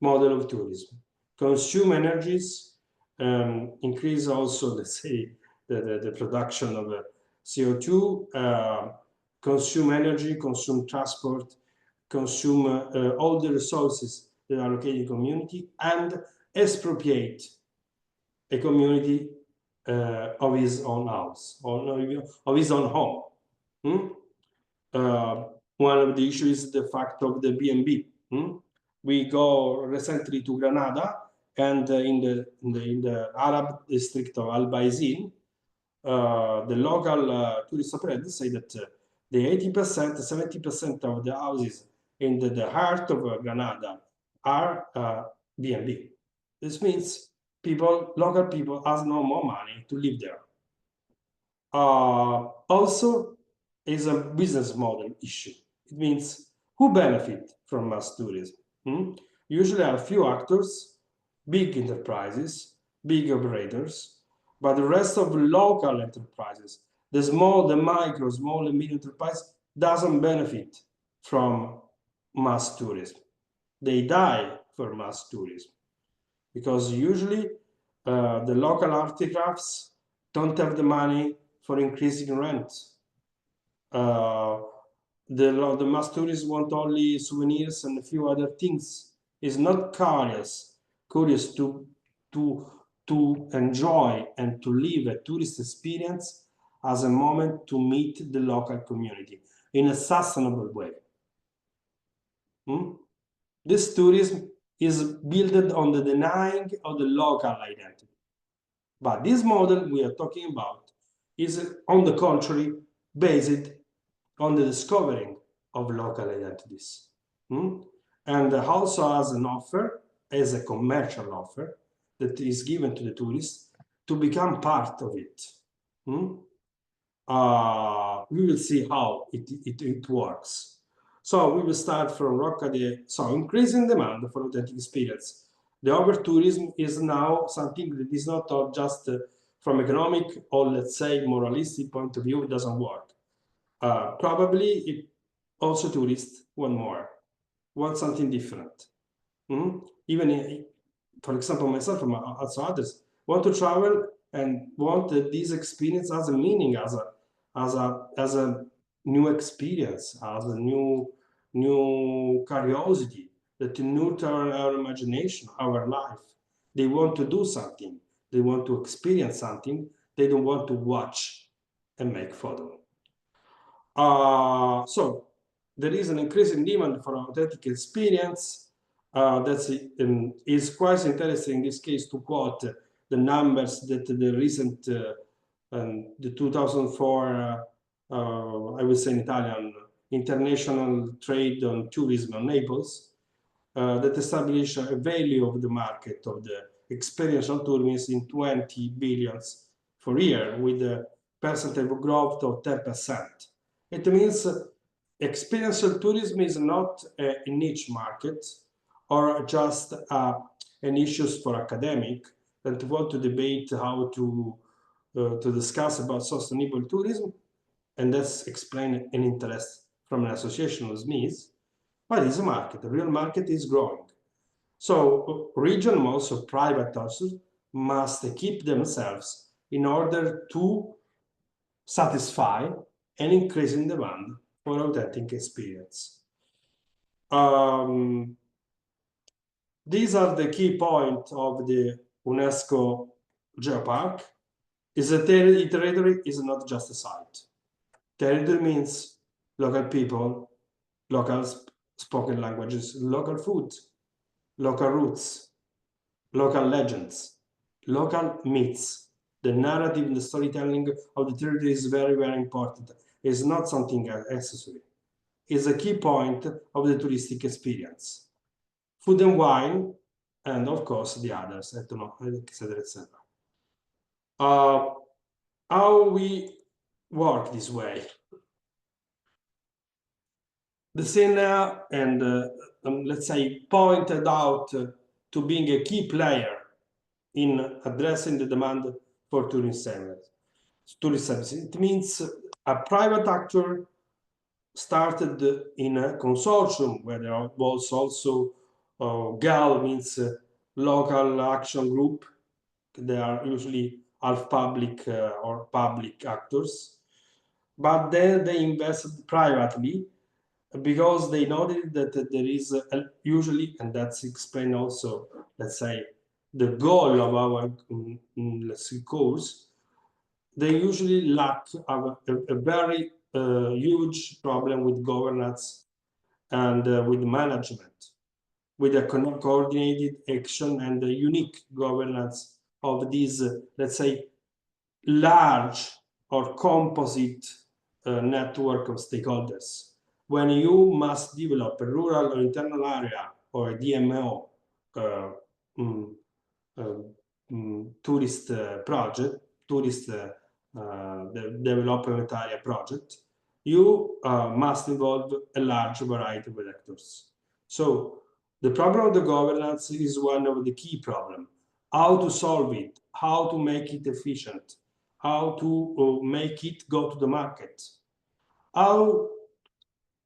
model of tourism. Consume energies, increase also, let's say, the production of CO2, consume energy, consume transport, consume all the resources that are located in community, and expropriate a community of his own house, or of his own home. One of the issues is the fact of the B&B. We go recently to Granada, and in the Arab district of Al Baizin, the local tourist operators say that the 80%, 70% of the houses in the heart of Granada are B&B. This means local people have no more money to live there. Also, is a business model issue. It means who benefit from mass tourism? Usually are few actors, big enterprises, big operators, but the rest of local enterprises, the micro, small and medium enterprise, doesn't benefit from mass tourism. They die for mass tourism, because usually the local artifacts don't have the money for increasing rent. The mass tourists want only souvenirs and a few other things. Is not curious to enjoy and to live a tourist experience as a moment to meet the local community in a sustainable way. This tourism is built on the denying of the local identity. But this model we are talking about is, on the contrary, based on the discovering of local identities. And also as an offer, as a commercial offer that is given to the tourists to become part of it. We will see how it works. So we will start from so increasing demand for authentic experience. The over-tourism is now something that is not just from economic or, let's say, moralistic point of view, it doesn't work. Probably also tourists want something different. Even, for example, myself and also others want to travel and want this experience as a meaning, as a new experience, as a new curiosity that nurture our imagination, our life. They want to do something. They want to experience something. They don't want to watch and make photo. So there is an increasing demand for authentic experience. That is quite interesting in this case to quote the numbers that the recent, the 2004, I would say in Italian, International Trade on Tourism on Naples, that established a value of the market of the experiential tourism in 20 billions per year with a percentage of growth of 10%. It means experiential tourism is not a niche market or just an issue for academic that want to debate how to discuss about sustainable tourism, and that's explain an interest from an association with me. But it's a market. The real market is growing. So region, also private houses, must keep themselves in order to satisfy an increasing demand for authentic experience. These are the key points of the UNESCO Geopark. Territory is not just a site. Territory means local people, local spoken languages, local food, local roots, local legends, local myths. The narrative and the storytelling of the territory is very, very important. It's not something accessory. It's a key point of the touristic experience. Food and wine, and of course the others, etc., etc. How we work this way? The scene and let's say pointed out to being a key player in addressing the demand for tourist services. It means a private actor started in a consortium where there was also GAL, means local action group. They are usually half public or public actors, but then they invested privately because they noted that there is usually, and that's explained also, let's say, the goal of our let's say course, they usually lack a very huge problem with governance and with management, with a coordinated action and the unique governance of these, let's say, large or composite network of stakeholders. When you must develop a rural or internal area or a DMO tourist project, tourist development area project, you must involve a large variety of actors. So the problem of the governance is one of the key problems. How to solve it, how to make it efficient, how to make it go to the market, how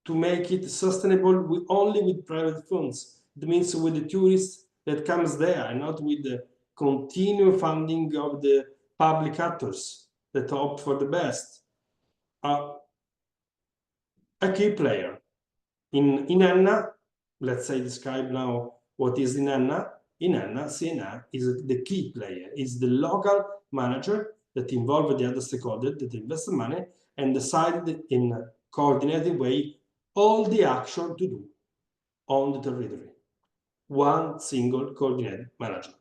to make it sustainable only with private funds. It means with the tourists that comes there and not with the continued funding of the public actors. that hope for the best. A key player in Enna, let's say describe now what is in Enna. In Enna, CNA is the key player, is the local manager that involved the other stakeholders that invest money and decided in a coordinated way all the action to do on the territory. One single coordinated management.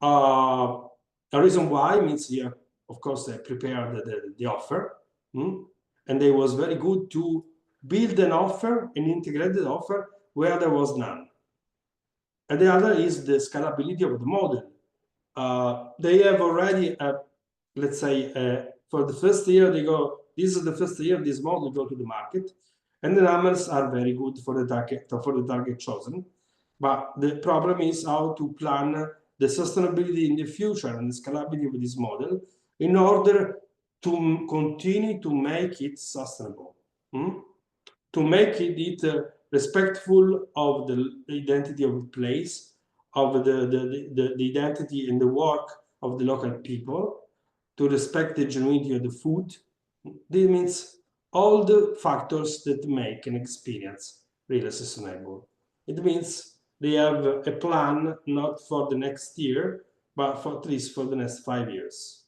A reason why means here, of course, they prepared the offer, and they was very good to build an offer, an integrated offer where there was none. And the other is the scalability of the model. They have already, let's say, for the first year, they go, this is the first year this model go to the market, and the numbers are very good for the target chosen. But the problem is how to plan the sustainability in the future and the scalability of this model in order to continue to make it sustainable, to make it respectful of the identity of the place, of the identity and the work of the local people, to respect the genuinity of the food. This means all the factors that make an experience really sustainable. It means they have a plan not for the next year, but for at least for the next 5 years.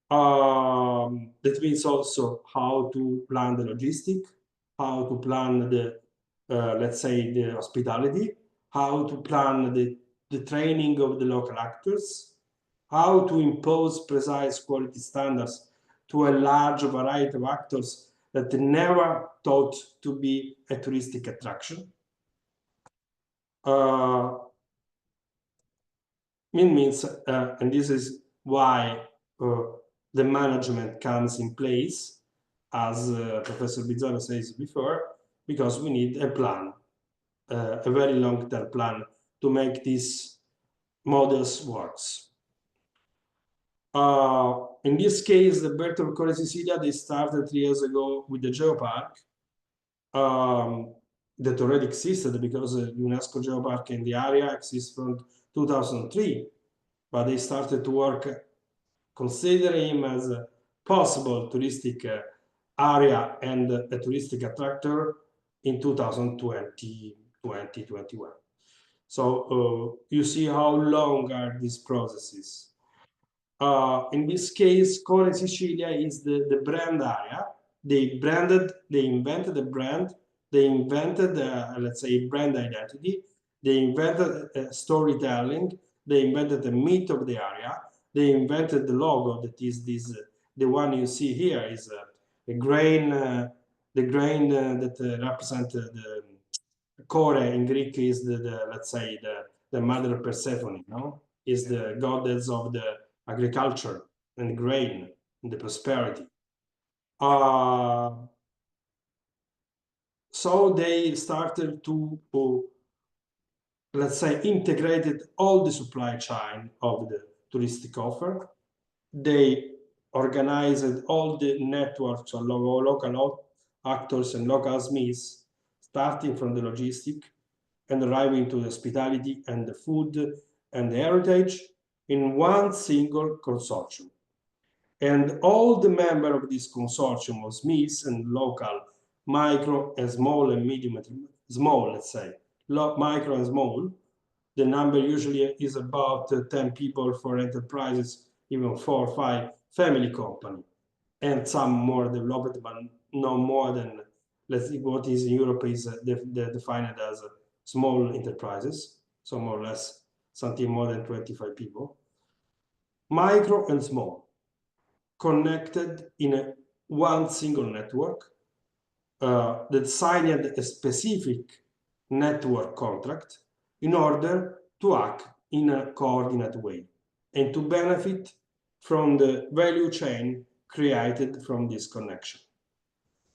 That means also how to plan the logistic, how to plan the, let's say, the hospitality, how to plan the training of the local actors, how to impose precise quality standards to a large variety of actors that never thought to be a touristic attraction. Means, and this is why the management comes in place, as Professor Bizzari says before, because we need a plan, a very long-term plan to make these models works. In this case, the Berto Core Sicilia, they started 3 years ago with the Geopark that already existed because UNESCO Geopark in the area exists from 2003, but they started to work considering him as a possible touristic area and a touristic attractor in 2021. So you see how long are these processes. In this case, Core Sicilia is the brand area. They invented a brand, they invented, let's say, brand identity, they invented storytelling, they invented the myth of the area, they invented the logo that is this, the one you see here is a grain, the grain that represents the Core in Greek is let's say, the mother of Persephone, no? Is the goddess of the agriculture and grain and the prosperity. So they started to, let's say, integrated all the supply chain of the touristic offer. They organized all the networks of local actors and local SMEs, starting from the logistic and arriving to the hospitality and the food and the heritage in one single consortium. And all the members of this consortium of SMEs and local micro and small and medium, small, let's say, micro and small, the number usually is about 10 people for enterprises, even 4 or 5 family company, and some more developed, but no more than, let's see, what is in Europe is defined as small enterprises, so more or less something more than 25 people. Micro and small, connected in one single network that signed a specific network contract in order to act in a coordinated way and to benefit from the value chain created from this connection.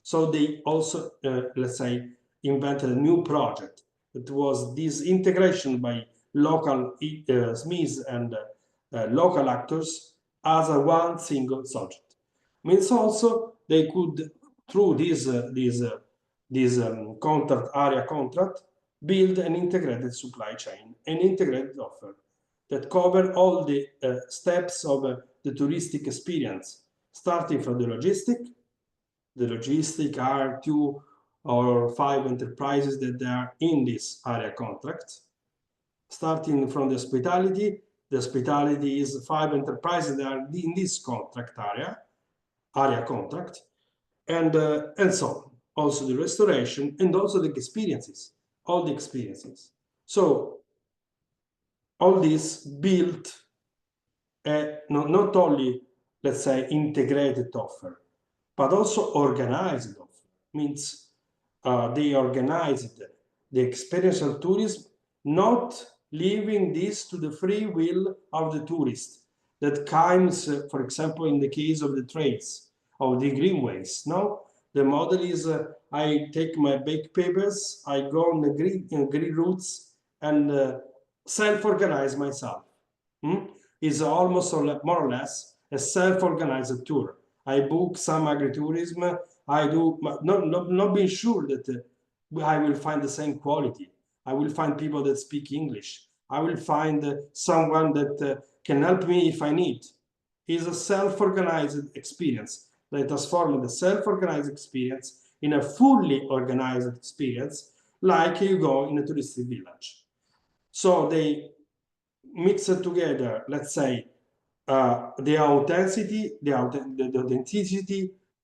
So they also, let's say, invented a new project that was this integration by local SMEs and local actors as a one single subject. Means also they could, through this area contract, build an integrated supply chain, an integrated offer that cover all the steps of the touristic experience, starting from the logistic. The logistic are 2 or 5 enterprises that are in this area contract. Starting from the hospitality is 5 enterprises that are in this contract area contract, and so on. Also the restoration and also the experiences, all the experiences. So all this built not only, let's say, integrated offer, but also organized offer. Means they organized the experiential tourism, not leaving this to the free will of the tourist that comes, for example, in the case of the trails of the greenways. No, the model is I take my bake papers, I go on the green routes and self-organize myself. Is almost more or less a self-organized tour. I book some agritourism. I do not being sure that I will find the same quality. I will find people that speak English. I will find someone that can help me if I need. It's a self-organized experience. They transform the self-organized experience in a fully organized experience, like you go in a touristic village. So they mix it together, let's say, the authenticity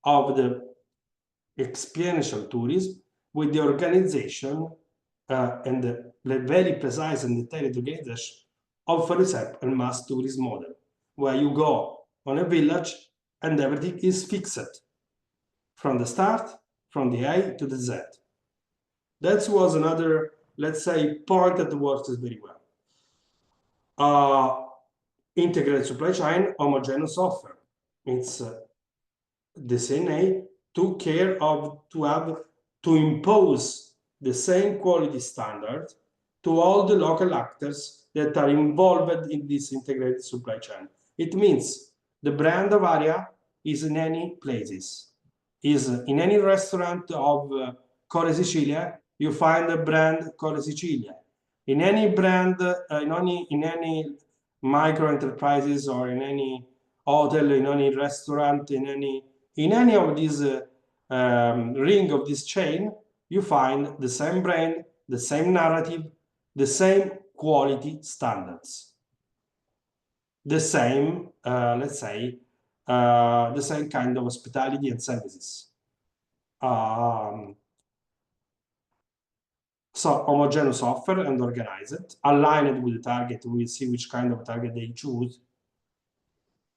of the experiential tourism with the organization and the very precise and detailed organization of, for example, a mass tourism model, where you go on a village and everything is fixed from the start, from the A to the Z. That was another, let's say, point that works very well. Integrated supply chain, homogeneous offer. It's the CNA took care of to impose the same quality standard to all the local actors that are involved in this integrated supply chain. It means the brand of area is in any places. Is in any restaurant of Core Sicilia, you find the brand Core Sicilia. In any brand, in any micro enterprises or in any hotel, in any restaurant, in any of these ring of this chain, you find the same brand, the same narrative, the same quality standards, the same, let's say, the same kind of hospitality and services. So homogeneous offer and organize it, align it with the target. We will see which kind of target they choose.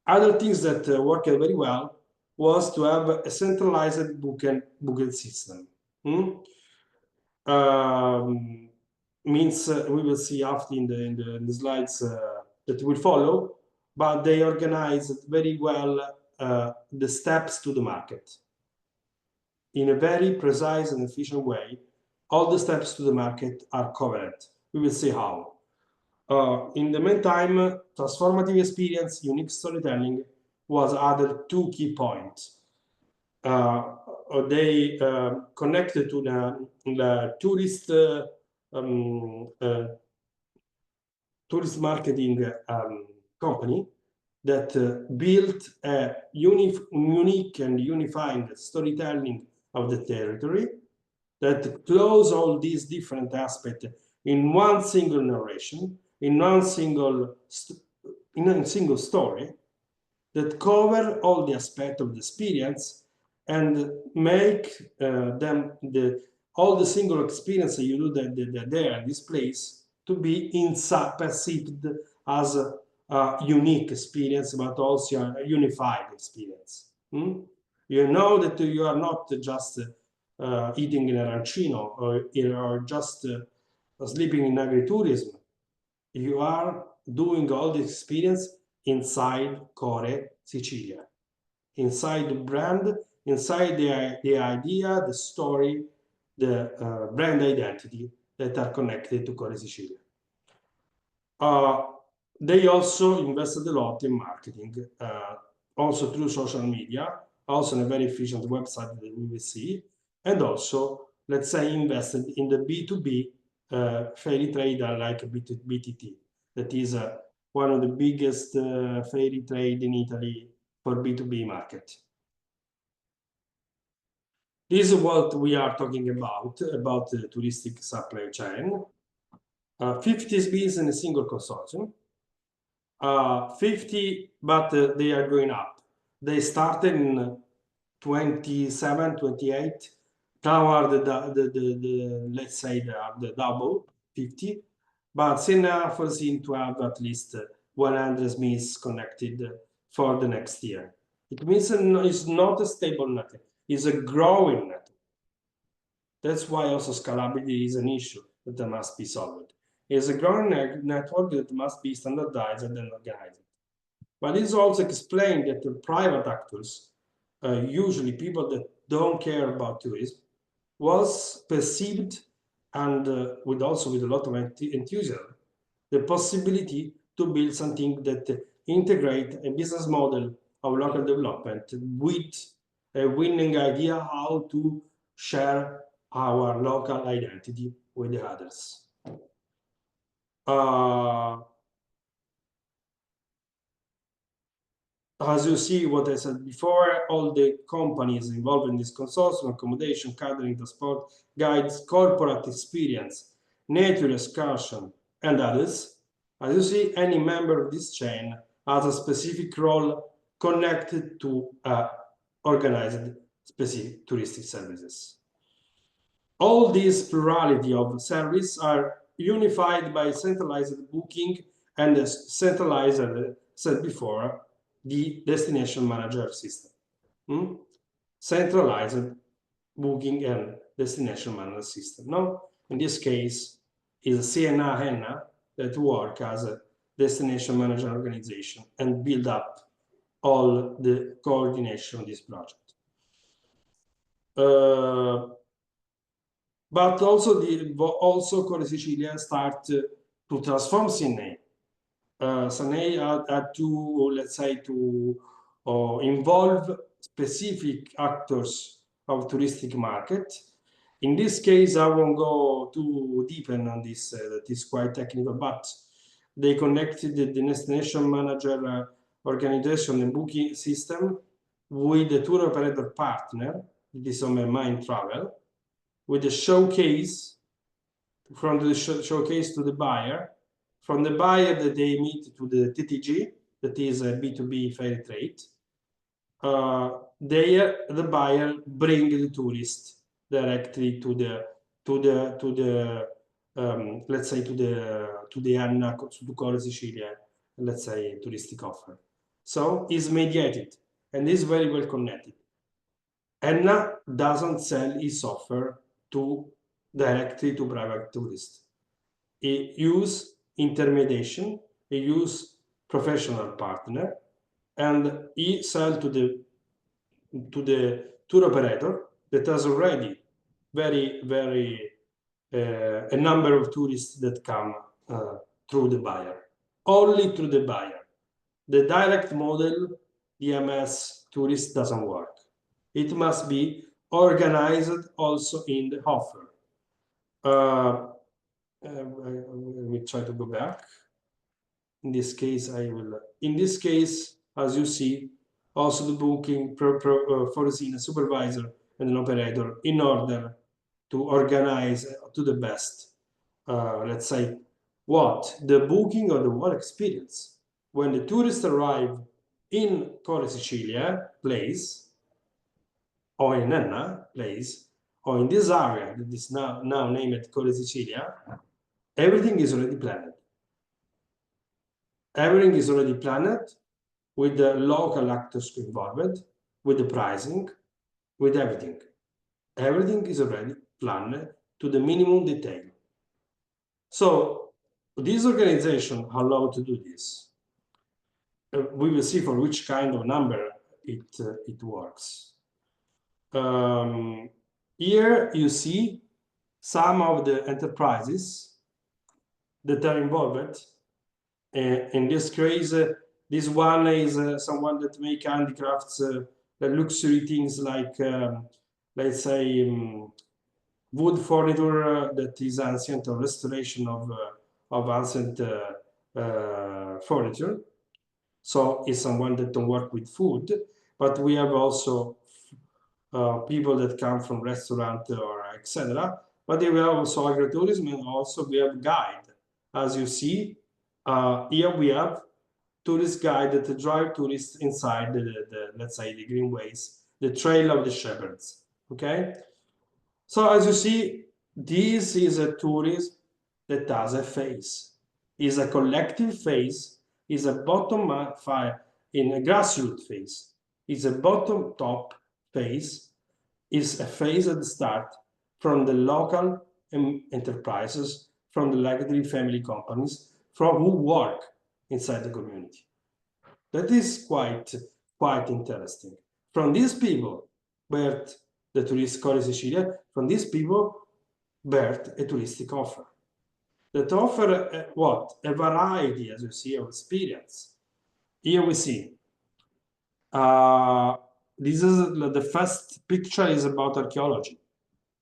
Other things that worked very well was to have a centralized booking system. Means we will see after in the slides that will follow, but they organized very well the steps to the market in a very precise and efficient way. All the steps to the market are covered. We will see how. In the meantime, transformative experience, unique storytelling was other 2 key points. They connected to the tourist tourist marketing company that built a unique and unifying storytelling of the territory that close all these different aspects in one single narration, in one single story that cover all the aspects of the experience and make all the single experience that you do that there in this place to be perceived as a unique experience, but also a unified experience. You know that you are not just eating in a rancino or just sleeping in agritourism. You are doing all the experience inside Core Sicilia, inside the brand, inside the idea, the story, the brand identity that are connected to Core Sicilia. They also invested a lot in marketing, also through social media, also in a very efficient website that we will see, and also, let's say, invested in the B2B fairy trader like BTT. That is one of the biggest fairy trade in Italy for B2B market. This is what we are talking about the touristic supply chain. 50 SBs in a single consortium. 50, but they are going up. They started in 27, 28. Now are the let's say the double, 50. But CNA foreseen to have at least 100 SMEs connected for the next year. It means it's not a stable network, it's a growing network. That's why also scalability is an issue that must be solved. It's a growing network that must be standardized and organized. But it's also explained that the private actors, usually people that don't care about tourism, was perceived and with a lot of enthusiasm, the possibility to build something that integrate a business model of local development with a winning idea how to share our local identity with the others. As you see, what I said before, all the companies involved in this consortium, accommodation, catering, transport, guides, corporate experience, nature excursion, and others, as you see, any member of this chain has a specific role connected to organized specific touristic services. All these plurality of services are unified by centralized booking and centralized, as I said before, the destination manager system. Centralized booking and destination manager system. No, in this case, is CNA-HENA that work as a destination manager organization and build up all the coordination of this project. But also Core Sicilia start to transform CNA. CNA had to, let's say, to involve specific actors of touristic market. In this case, I won't go too deep on this, that is quite technical, but they connected the destination manager organization and booking system with the tour operator partner, this is on my mind travel, with the showcase, from the showcase to the buyer, from the buyer that they meet to the TTG, that is a B2B fair trade. The buyer bring the tourist directly to the let's say to the ANNA, to Core Sicilia, let's say touristic offer. So is mediated and is very well connected. ANNA doesn't sell its offer directly to private tourists. It use intermediation, it use professional partner, and he sell to the tour operator that has already a number of tourists that come through the buyer, only through the buyer. The direct model, DMS tourist doesn't work. It must be organized also in the offer. Let me try to go back. In this case, in this case, as you see, also the booking foreseen a supervisor and an operator in order to organize to the best, let's say, the booking or the work experience. When the tourists arrive in Core Sicilia place, or in Enna place, or in this area that is now named Core Sicilia, everything is already planned. Everything is already planned with the local actors involved, with the pricing, with everything. Everything is already planned to the minimum detail. So this organization allowed to do this. We will see for which kind of number it works. Here you see some of the enterprises that are involved. In this case, this one is someone that make handicrafts, luxury things like, let's say, wood furniture that is ancient, or restoration of ancient furniture. So it's someone that don't work with food, but we have also people that come from restaurant or etc. But we have also agritourism, and also we have guide. As you see, here we have tourist guide that drive tourists inside the let's say the greenways, the trail of the shepherds. Okay, so as you see, this is a tourism that has a face, is a collective phase, is a bottom up in a grassroots phase, is a bottom top phase, is a phase at the start from the local enterprises, from the legacy family companies, from who work inside the community. That is quite interesting. From these people, birth the tourist core Sicilia, from these people, birth a touristic offer. That offer what? A variety, as you see, of experience. Here we see. This is the first picture is about archaeology.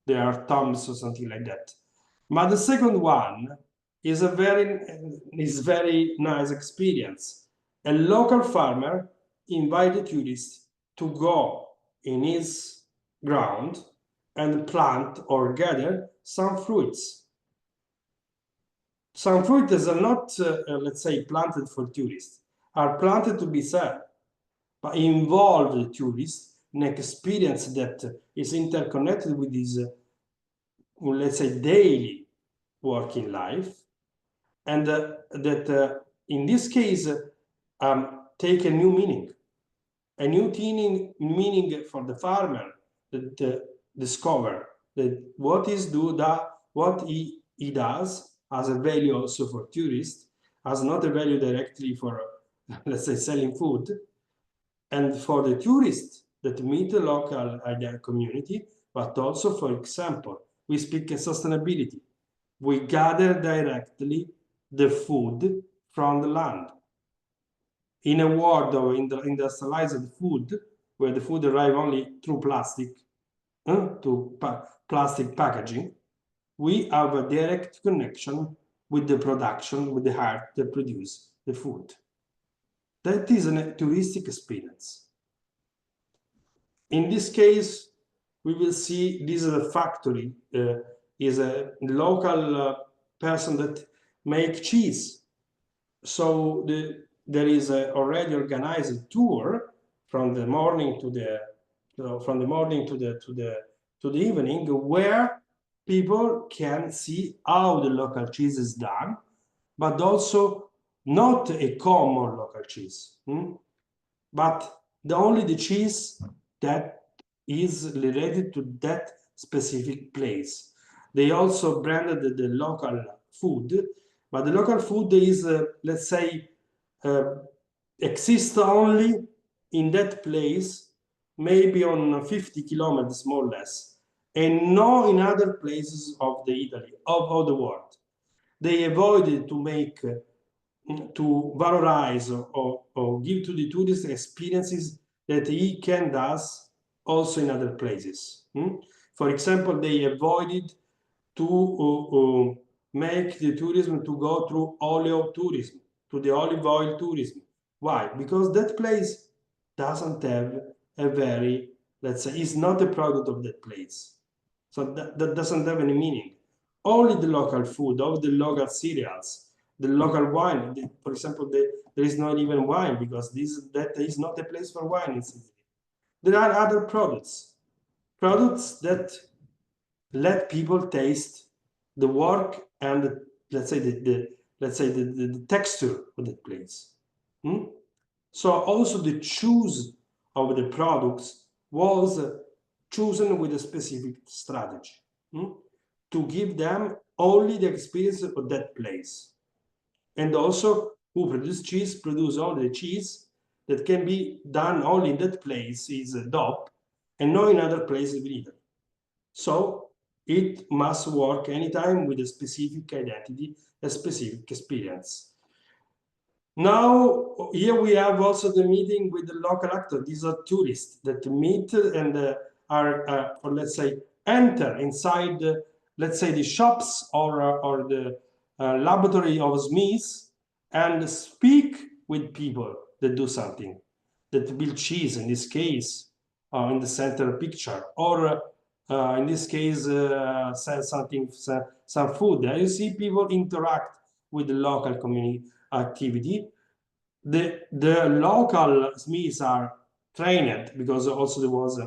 There are tombs or something like that. But the second one is a very nice experience. A local farmer invited tourists to go in his ground and plant or gather some fruits. Some fruits are not, let's say, planted for tourists, are planted to be sold, but involve the tourists in an experience that is interconnected with this, let's say, daily working life, and that in this case take a new meaning for the farmer that discover that what he does has a value also for tourists, has not a value directly for let's say selling food, and for the tourists that meet the local community, but also, for example, we speak of sustainability. We gather directly the food from the land. In a world of industrialized food, where the food arrives only through plastic, plastic packaging, we have a direct connection with the production, with the heart that produce the food. That is a touristic experience. In this case, we will see this is a factory, is a local person that make cheese. So there is already organized tour from the morning to the evening, where people can see how the local cheese is done, but also not a common local cheese, but only the cheese that is related to that specific place. They also branded the local food, but the local food is, let's say, exists only in that place, maybe on 50 kilometers more or less, and no in other places of the Italy, of the world. They avoided to make, to valorize or give to the tourist experiences that he can does also in other places. For example, they avoided to make the tourism to go through oleo tourism, to the olive oil tourism. Why? Because that place doesn't have a very, let's say, is not a product of that place. So that doesn't have any meaning. Only the local food, all the local cereals, the local wine. For example, there is not even wine, because that is not a place for wine in Sicily. There are other products that let people taste the work and let's say the texture of the place. So also the choose of the products was chosen with a specific strategy to give them only the experience of that place. And also, who produce cheese produce only the cheese that can be done only in that place is a DOP and not in other places in Italy. So it must work anytime with a specific identity, a specific experience. Now, here we have also the meeting with the local actor. These are tourists that meet and are, or let's say, enter inside, let's say, the shops or the laboratory of Smiths and speak with people that do something, that build cheese in this case, in the center picture, or in this case, sell something, some food. You see people interact with the local community activity. The local SMEs are trained, because also there was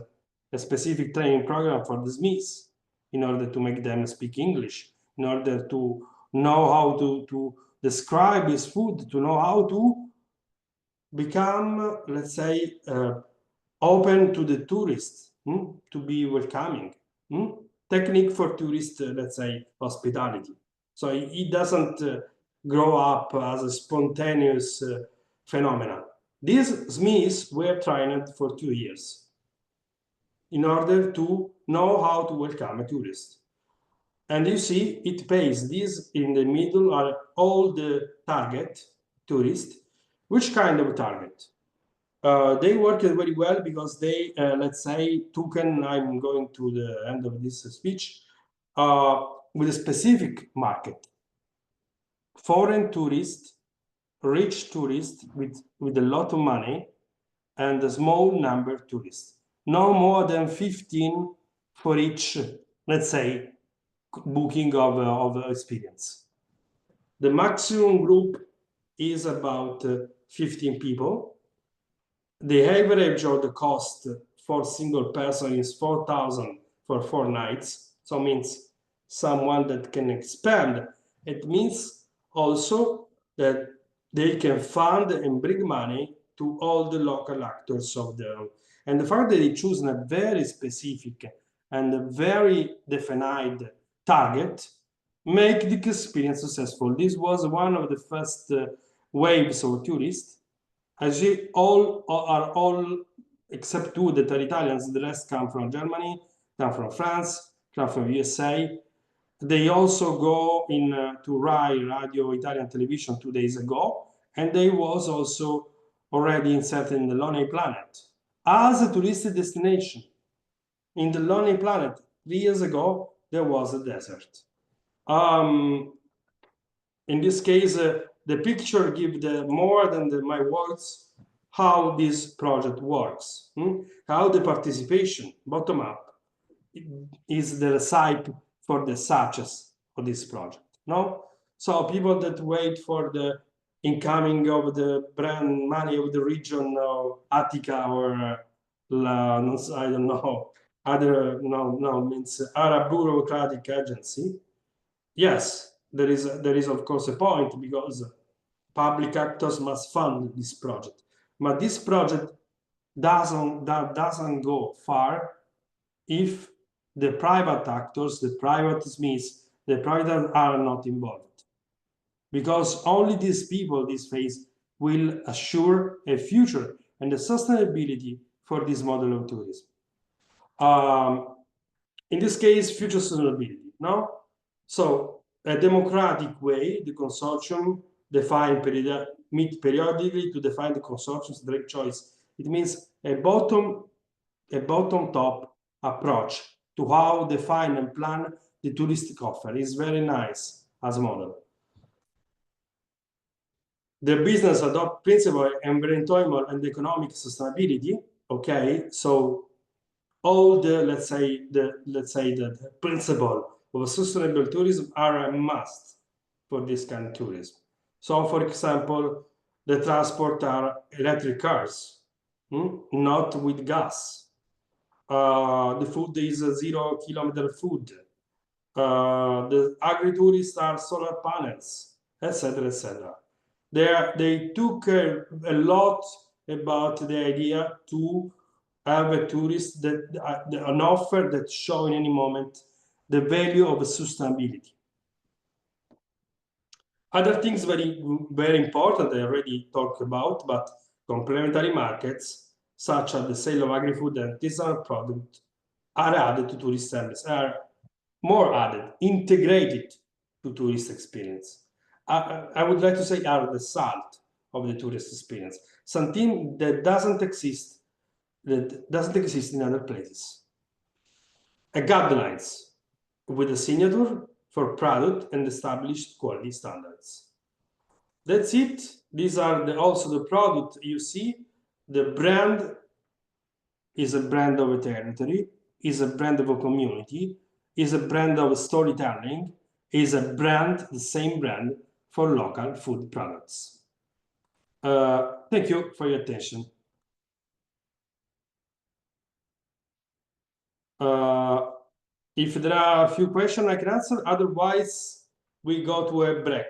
a specific training program for the SMEs in order to make them speak English, in order to know how to describe his food, to know how to become, let's say, open to the tourists, to be welcoming. Technique for tourist, let's say, hospitality. So it doesn't grow up as a spontaneous phenomenon. These SMEs were trained for 2 years in order to know how to welcome a tourist. And you see, it pays. These in the middle are all the target tourists. Which kind of target? They worked very well because they, let's say, I'm going to the end of this speech, with a specific market. Foreign tourists, rich tourists with a lot of money, and a small number of tourists. No more than 15 for each, let's say, booking of experience. The maximum group is about 15 people. The average of the cost for single person is 4,000 for 4 nights. So means someone that can expand. It means also that they can fund and bring money to all the local actors of the. And the fact that they choose a very specific and a very defined target make the experience successful. This was one of the first waves of tourists. As you all except 2 that are Italians, the rest come from Germany, come from France, come from USA. They also go in to RAI, Radio Italian Television, 2 days ago, and they was also already inserted in the Lonely Planet as a touristic destination. In the Lonely Planet, 3 years ago, there was a desert. In this case, the picture gives more than my words how this project works, how the participation, bottom up, is the recipe for the success of this project. No, so people that wait for the incoming of the brand money of the region of Attica or I don't know, other means Arab bureaucratic agency. Yes, there is of course a point, because public actors must fund this project, but this project doesn't go far if the private actors, the private SMEs, the private are not involved, because only these people, this phase, will assure a future and a sustainability for this model of tourism. In this case, future sustainability. No, so a democratic way, the consortium meet periodically to define the consortium's direct choice. It means a bottom-top approach to how define and plan the touristic offer. Is very nice as model. The business adopt principle environmental and economic sustainability. Okay, so all the let's say the principle of sustainable tourism are a must for this kind of tourism. So, for example, the transport are electric cars, not with gas. The food is 0 kilometer food. The agri-tourists are solar panels, etc., etc. They took a lot about the idea to have a tourist an offer that show in any moment the value of sustainability. Other things very important I already talked about, but complementary markets such as the sale of agri-food and artisanal product are added to tourist service, are more added, integrated to tourist experience. I would like to say are the salt of the tourist experience, something that doesn't exist in other places. Guidelines with a signature for product and established quality standards. That's it. These are also the product you see. The brand is a brand of a territory, is a brand of a community, is a brand of storytelling, is a brand, the same brand for local food products. Thank you for your attention. If there are a few questions I can answer, otherwise we go to a break.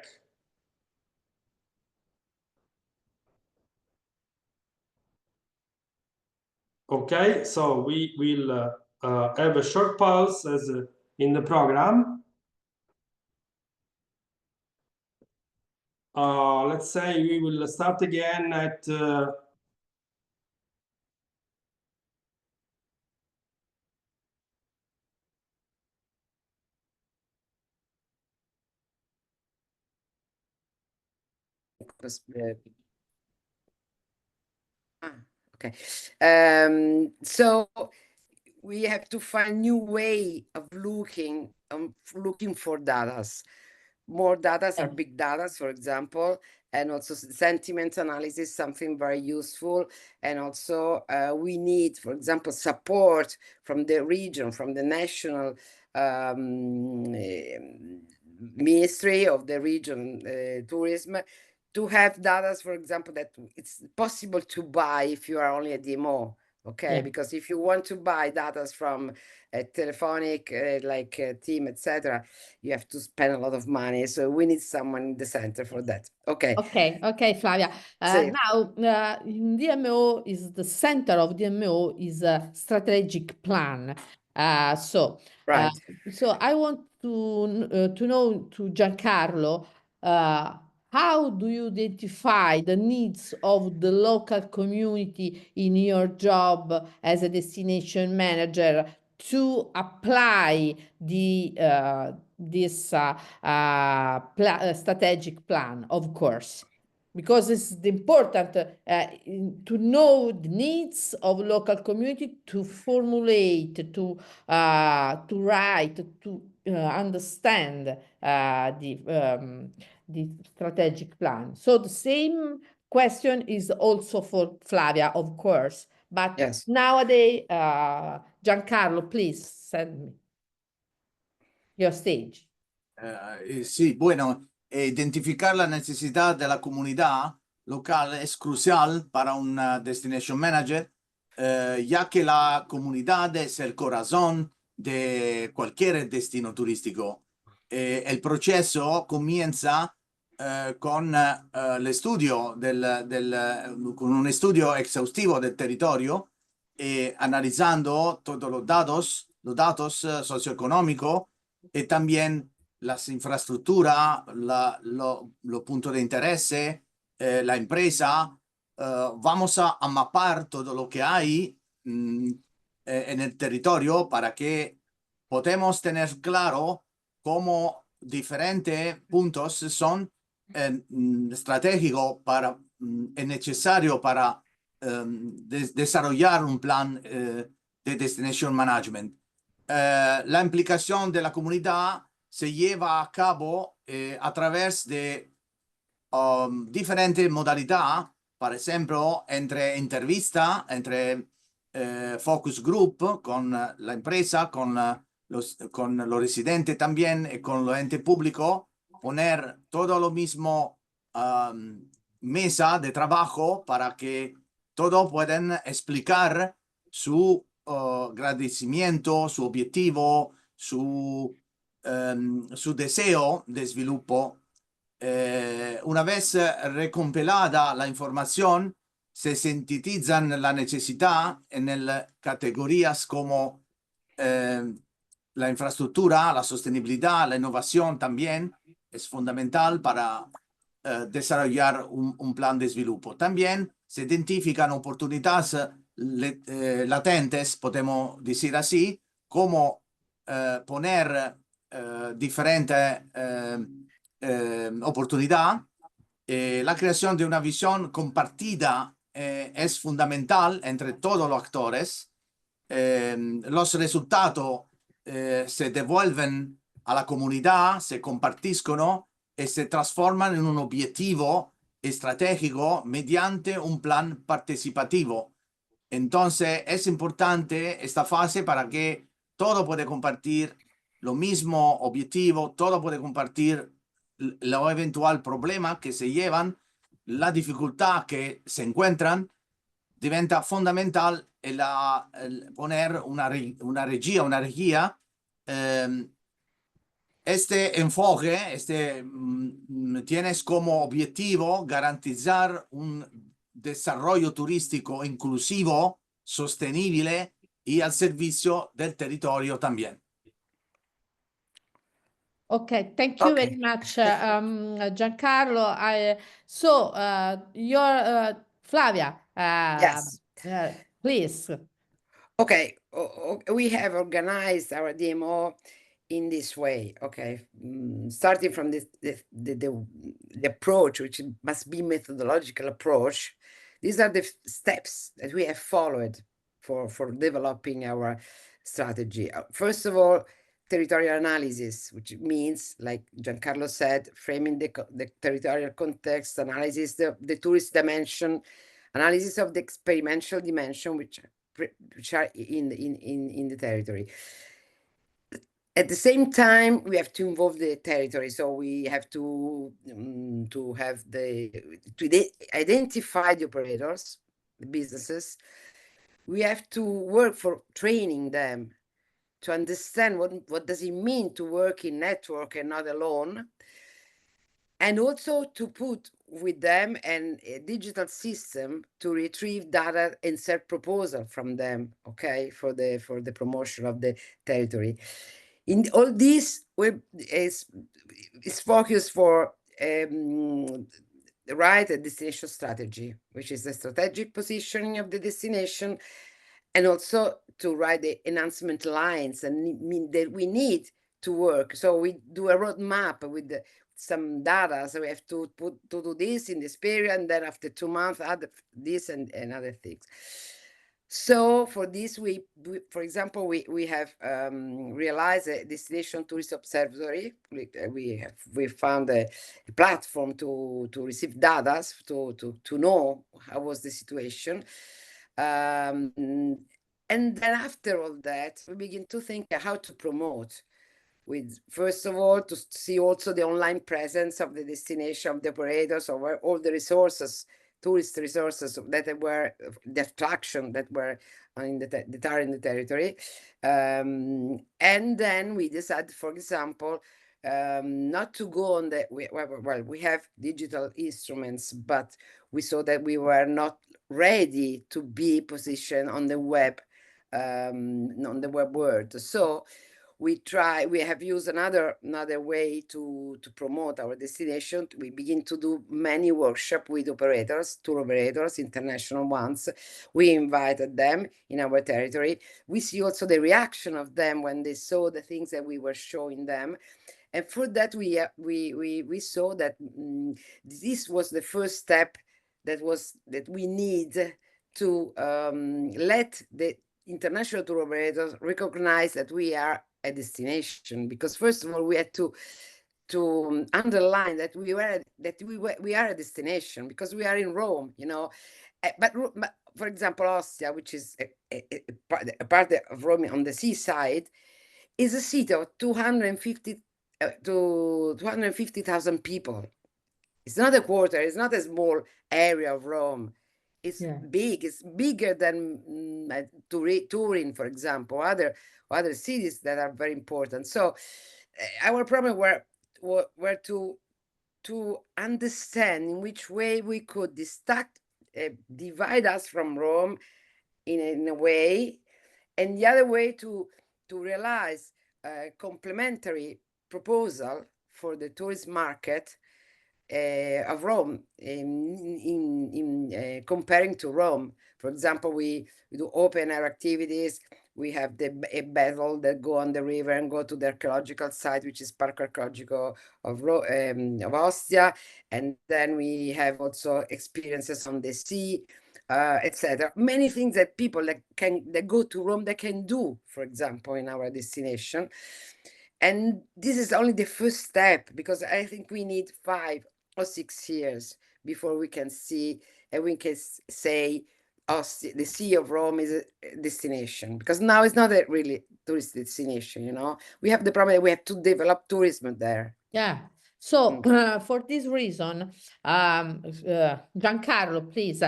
Okay, so we will have a short pause as in the program. Let's say we will start again at Okay. So we have to find new way of looking for data. More data are big data, for example, and also sentiment analysis, something very useful. And also we need, for example, support from the region, from the national ministry of the region tourism, to have data, for example, that it's possible to buy if you are only a DMO. Okay, because if you want to buy data from a telephonic, like a team, etc., you have to spend a lot of money. So we need someone in the center for that. Okay. Okay, Flavia. Now, in DMO is the center of DMO is a strategic plan. So I want to know to Giancarlo, how do you identify the needs of the local community in your job as a destination manager to apply this strategic plan, of course, because it's important to know the needs of local community, to formulate, to write, to understand the strategic plan. So the same question is also for Flavia, of course, but nowadays, Giancarlo, please send me your stage. Sí, bueno, identificar la necesidad de la comunidad local es crucial para un destination manager, ya que la comunidad es el corazón de cualquier destino turístico. El proceso comienza con l'estudio con un estudio exhaustivo del territorio, analizando todos los datos socioeconómicos y también las infraestructuras, los puntos de interés, la empresa. Vamos a mapar todo lo que hay en el territorio para que podamos tener claro cómo diferentes puntos son estratégicos para es necesario para desarrollar un plan de destination management. La implicación de la comunidad se lleva a cabo a través de diferentes modalidades, por ejemplo, entre entrevista, entre focus group con la empresa, con los residentes también y con los entes públicos, poner todo lo mismo mesa de trabajo para que todos puedan explicar su agradecimiento, su objetivo, su deseo de desarrollo. Una vez recompilada la información, se sintetizan la necesidad en categorías como la infraestructura, la sostenibilidad, la innovación también es fundamental para desarrollar un plan de desarrollo. También se identifican oportunidades latentes, podemos decir así, como poner diferentes oportunidades. La creación de una visión compartida es fundamental entre todos los actores. Los resultados se devuelven a la comunidad, se compartiscono se transforman en un objetivo estratégico mediante un plan participativo. Entonces es importante esta fase para que todo puede compartir lo mismo objetivo, todo puede compartir lo eventual problema que se llevan, la dificultad que se encuentran. Diventa fundamental el poner una regia. Este enfoque tienes como objetivo garantizar un desarrollo turístico inclusivo, sostenible y al servicio del territorio también. Okay, thank you very much, Giancarlo. Flavia, Yes. please. Okay, we have organized our demo in this way. Okay, starting from the approach, which must be methodological approach. These are the steps that we have followed for developing our strategy. First of all, territorial analysis, which means, like Giancarlo said, framing the territorial context, analysis the tourist dimension, analysis of the experiential dimension, which are in the territory. At the same time, we have to involve the territory, so we have to identify the operators, the businesses. We have to work for training them to understand what does it mean to work in network and not alone, and also to put with them a digital system to retrieve data and set proposal from them, okay, for the promotion of the territory. In all this is focused for the right destination strategy, which is the strategic positioning of the destination, and also to write the enhancement lines and mean that we need to work. So we do a roadmap with some data. So we have to do this in this period, and then after 2 months, add this and other things. So for this, for example, we have realized a destination tourist observatory. We found a platform to receive data to know how was the situation. And then after all that, we begin to think how to promote. With first of all, to see also the online presence of the destination, of the operators, of all the resources, tourist resources that were the attraction that were that are in the territory. And then we decided, for example, not to go on the we have digital instruments, but we saw that we were not ready to be positioned on the web, on the web world. So we have used another way to promote our destination. We begin to do many workshops with operators, tour operators, international ones. We invited them in our territory. We see also the reaction of them when they saw the things that we were showing them. And for that, we saw that this was the first step that we need to let the international tour operators recognize that we are a destination. Because first of all, we had to underline that we are a destination, because we are in Rome, you know. But for example, Ostia, which is a part of Rome on the seaside, is a city of 250 to 250,000 people. It's not a quarter. It's not a small area of Rome. It's big. It's bigger than Turin, for example, other cities that are very important. So our problem were to understand in which way we could divide us from Rome in a way, and the other way to realize a complementary proposal for the tourist market of Rome in comparing to Rome. For example, we do open air activities. We have a battle that go on the river and go to the archaeological site, which is Parco Archeologico of Ostia. And then we have also experiences on the sea, etc. Many things that people that go to Rome, they can do, for example, in our destination. And this is only the first step, because I think we need 5 or 6 years before we can see and we can say, oh, the Sea of Rome is a destination. Because now it's not a really tourist destination, you know. We have the problem that we have to develop tourism there. Yeah. So for this reason, Giancarlo, please,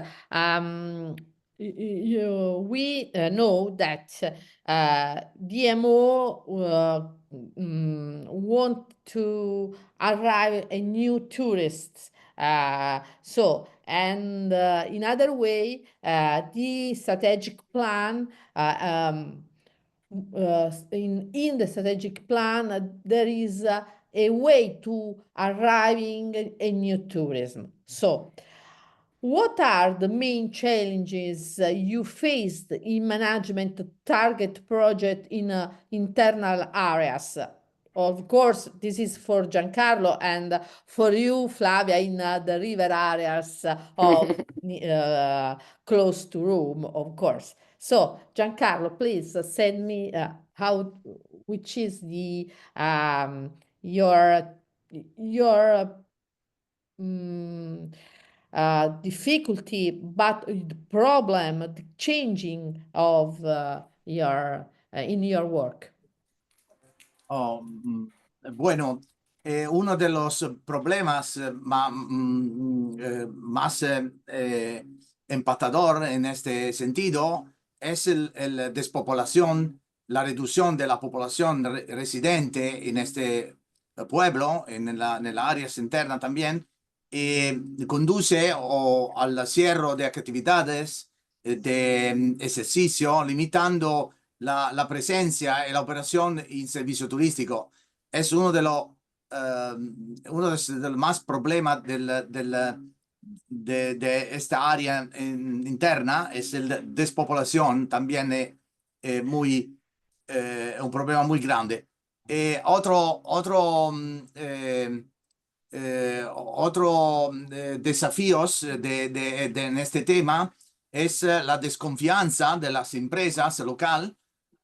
we know that DMO want to arrive a new tourists. And in other way, the strategic plan in the strategic plan, there is a way to arriving a new tourism. So, what are the main challenges you faced in management target project in internal areas? Of course, this is for Giancarlo and for you, Flavia, in the river areas of close to Rome, of course. So, Giancarlo, please send me which is the your difficulty, but the problem, the changing of your in your work. Bueno, uno de los problemas más empatador en este sentido es el despopulación, la reducción de la población residente en este pueblo, en la área interna también, conduce al cierre de actividades de ejercicio, limitando la presencia y la operación en servicio turístico. Es uno de los más problemas de esta área interna, es la despopulación, también un problema muy grande. Otro desafíos en este tema es la desconfianza de las empresas locales.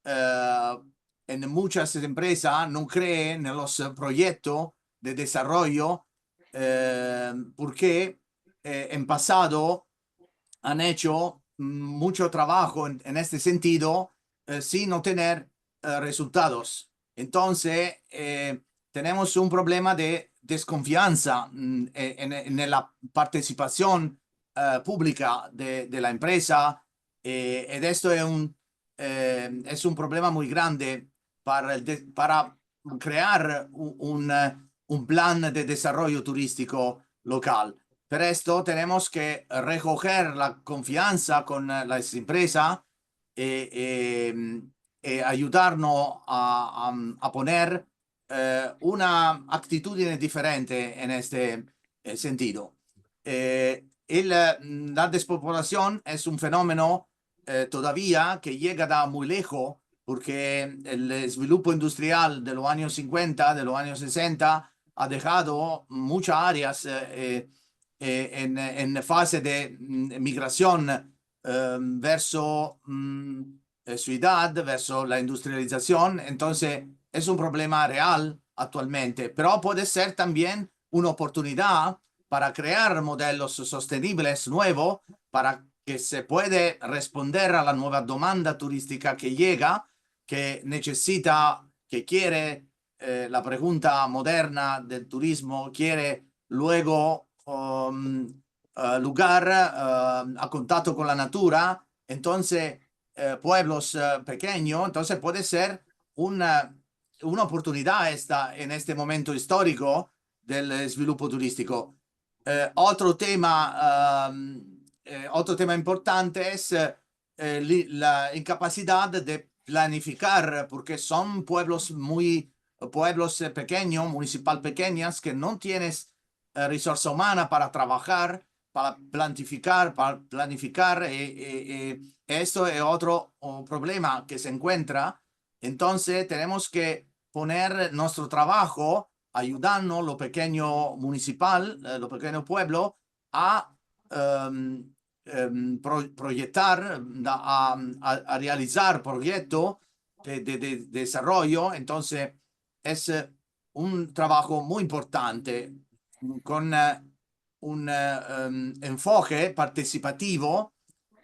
En muchas empresas no creen en los proyectos de desarrollo porque en pasado han hecho mucho trabajo en este sentido sin no tener resultados. Entonces, tenemos un problema de desconfianza en la participación pública de la empresa, y esto es un problema muy grande para crear un plan de desarrollo turístico local. Para esto tenemos que recoger la confianza con las empresas y ayudarnos a poner una actitud diferente en este sentido. La despopulación es un fenómeno todavía que llega de muy lejos, porque el desarrollo industrial de los años 50, de los años 60, ha dejado muchas áreas en fase de migración verso ciudad, verso la industrialización. Entonces, es un problema real actualmente, pero puede ser también una oportunidad para crear modelos sostenibles nuevos, para que se puede responder a la nueva demanda turística que llega, que necesita, que quiere la pregunta moderna del turismo, quiere luego lugar a contacto con la natura. Entonces, pueblos pequeños, entonces puede ser una oportunidad en este momento histórico del desarrollo turístico. Otro tema importante es la incapacidad de planificar, porque son pueblos pequeños, municipal pequeñas, que no tienes resursa humana para trabajar, para planificar. Esto es otro problema que se encuentra. Entonces tenemos que poner nuestro trabajo ayudando lo pequeño municipal, lo pequeño pueblo, a proyectar, a realizar proyectos de desarrollo. Entonces, es un trabajo muy importante con un enfoque participativo.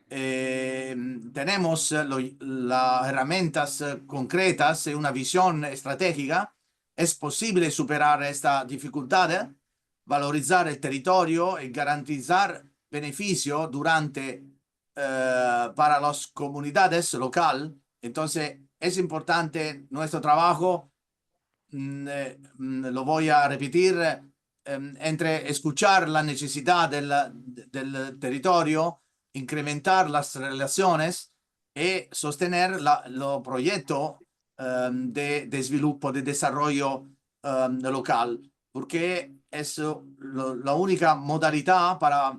Tenemos las herramientas concretas y una visión estratégica. Es posible superar esta dificultad, valorizar el territorio y garantizar beneficio para las comunidades locales. Entonces, es importante nuestro trabajo, lo voy a repetir, entre escuchar la necesidad del territorio, incrementar las relaciones y sostener los proyectos de desarrollo, de desarrollo local, porque es la única modalidad para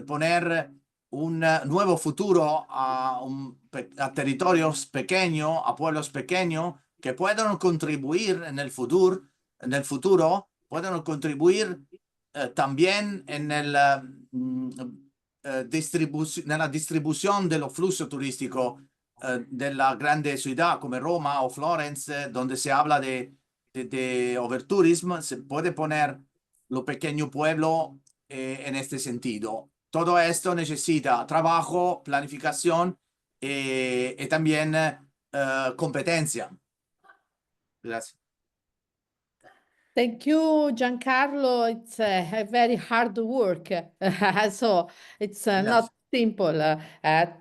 poner un nuevo futuro a territorios pequeños, a pueblos pequeños que puedan contribuir en el futuro, puedan contribuir también en la distribución de los flujos turísticos de la grande ciudad como Roma o Florence, donde se habla de overtourism. Se puede poner lo pequeño pueblo en este sentido. Todo esto necesita trabajo, planificación y también competencia. Gracias. Thank you, Giancarlo. It's a very hard work, so it's not simple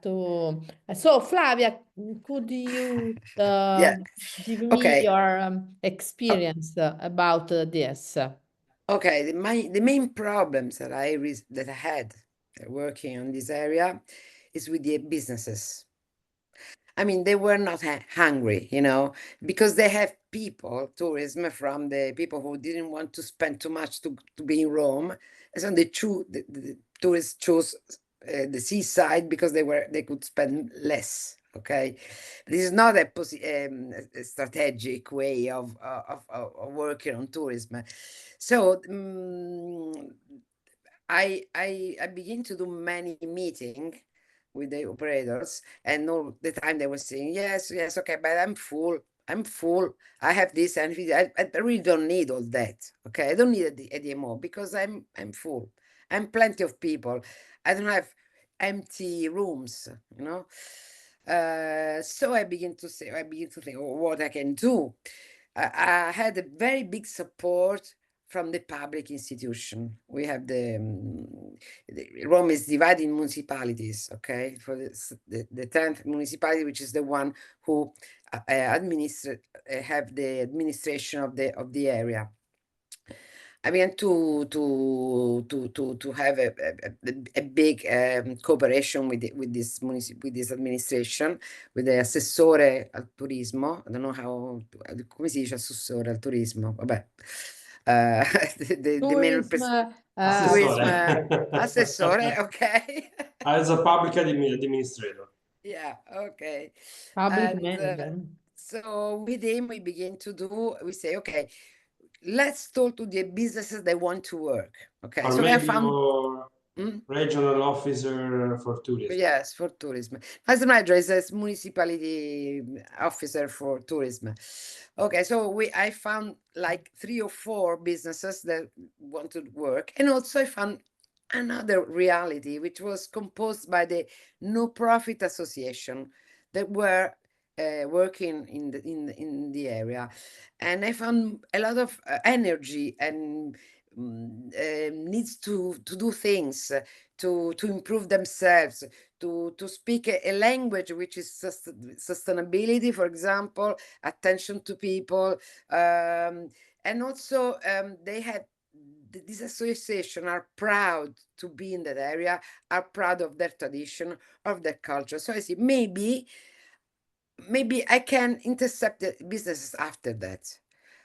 to. So, Flavia, could you Yeah. give me Okay. your experience about this? Okay, the main problems that I had working on this area is with the businesses. I mean, they were not hungry, you know, because they have people, tourism from the people who didn't want to spend too much to be in Rome. And so the tourists chose the seaside because they could spend less. Okay, this is not a strategic way of working on tourism. So I begin to do many meetings with the operators, and all the time they were saying, yes, okay, but I'm full. I have this, and I really don't need all that. Okay, I don't need a DMO because I'm full. I'm plenty of people. I don't have empty rooms, you know. So I begin to think what I can do. I had a very big support from the public institution. We have Rome is divided in municipalities, okay? For the 10th municipality, which is the one who have the administration of the area. I began to have a big cooperation with this administration, with the assessore al turismo. I don't know come si dice assessore al turismo? Vabbè. The main assessore, okay. As a public administrator. Yeah, okay. Public manager. So with him, we say, okay, let's talk to the businesses that want to work. Okay, or so maybe I found regional officer for tourism. Yes, for tourism. As a manager is a municipality officer for tourism. Okay, so I found like 3 or 4 businesses that want to work, and also I found another reality, which was composed by the no-profit association that were working in the area, and I found a lot of energy and needs to do things to improve themselves, to speak a language which is sustainability, for example, attention to people, and also they had this association are proud to be in that area, are proud of their tradition, of their culture. So I see maybe I can intercept the businesses after that.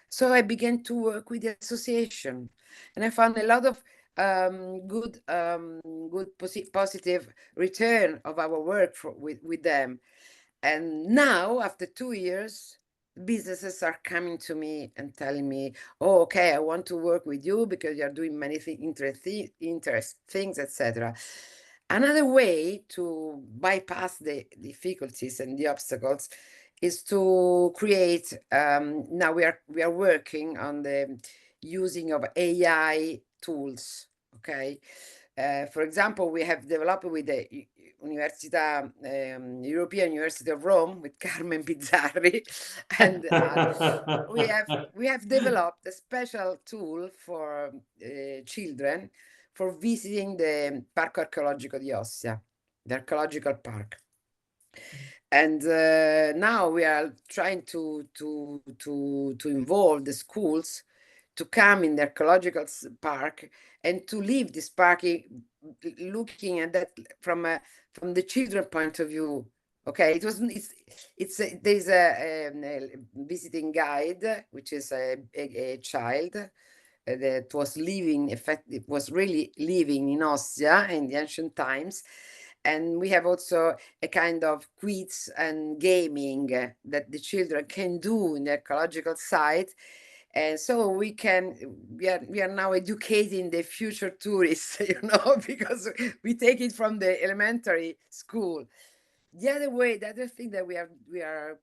So I began to work with the association, and I found a lot of good positive return of our work with them. And now, after 2 years, businesses are coming to me and telling me, oh, okay, I want to work with you because you're doing many interesting things, etc. Another way to bypass the difficulties and the obstacles is to create, now we are working on the using of AI tools, okay? For example, we have developed with the European University of Rome, with Carmen Bizzari and others, we have developed a special tool for children for visiting the Parco Archeologico di Ostia, the archaeological park. And now we are trying to involve the schools to come in the archaeological park and to leave this park looking at that from the children point of view. Okay, there's a visiting guide, which is a child that was living, in fact, it was really living in Ostia in the ancient times. And we have also a kind of quiz and gaming that the children can do in the archaeological site. And so we are now educating the future tourists, you know, because we take it from the elementary school. The other thing that we are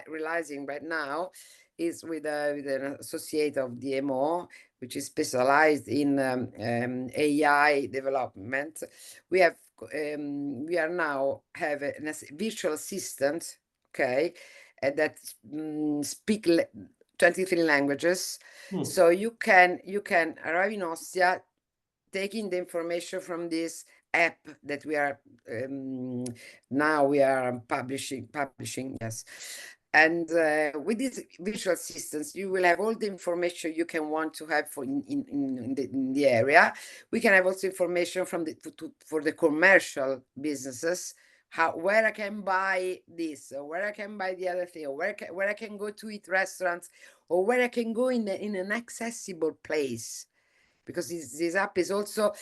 realizing right now is with an associate of DMO, which is specialized in AI development. We are now have a virtual assistant, okay, that speak 23 languages. So you can arrive in Ostia, taking the information from this app that we are now we are publishing, yes. And with these virtual assistants, you will have all the information you can want to have for in the area. We can have also information from for the commercial businesses, where I can buy this, or where I can buy the other thing, or where I can go to eat restaurants, or where I can go in an accessible place. Because this app is also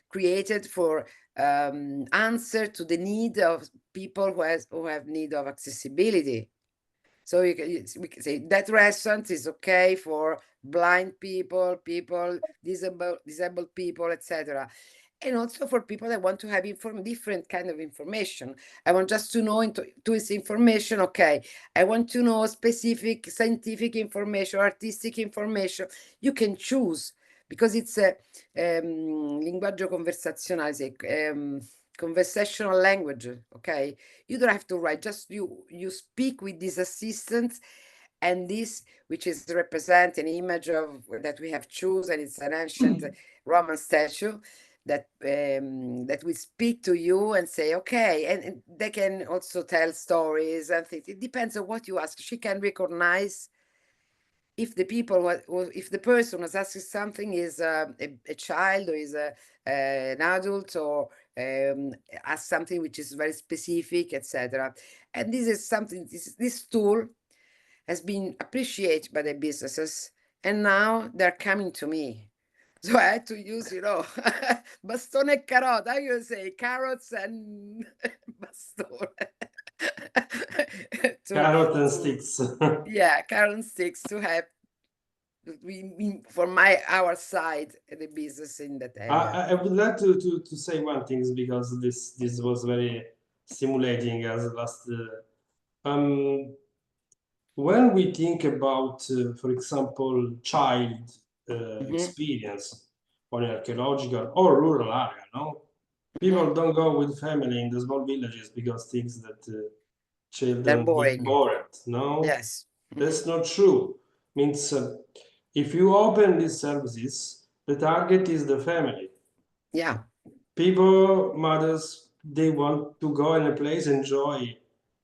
created for answer to the need of people who have need of accessibility. So we can say that restaurant is okay for blind people, disabled people, etc. And also for people that want to have different kind of information. I want just to know into this information, okay. I want to know specific scientific information, artistic information. You can choose, because it's a linguaggio conversazionale, conversational language, okay? You don't have to write, just you speak with this assistant, and this, which is represent an image of that we have chosen, it's an ancient Roman statue that that will speak to you and say, okay, and they can also tell stories and things. It depends on what you ask. She can recognize if the if the person was asking something is a child, or is an adult, or ask something which is very specific, etc. And this is something, this tool has been appreciated by the businesses, and now they're coming to me. So I had to use, you know, bastone e carrot. I would say carrots and bastone. Carrot and sticks. Yeah, carrot and sticks to have for our side the business in that area. I would like to say one thing, because this was very stimulating as last. When we think about, for example, child experience on an archaeological or rural area, no? People don't go with family in the small villages because things that children get bored, no? Yes. That's not true. Means if you open these services, the target is the family. Yeah. People, mothers, they want to go in a place, enjoy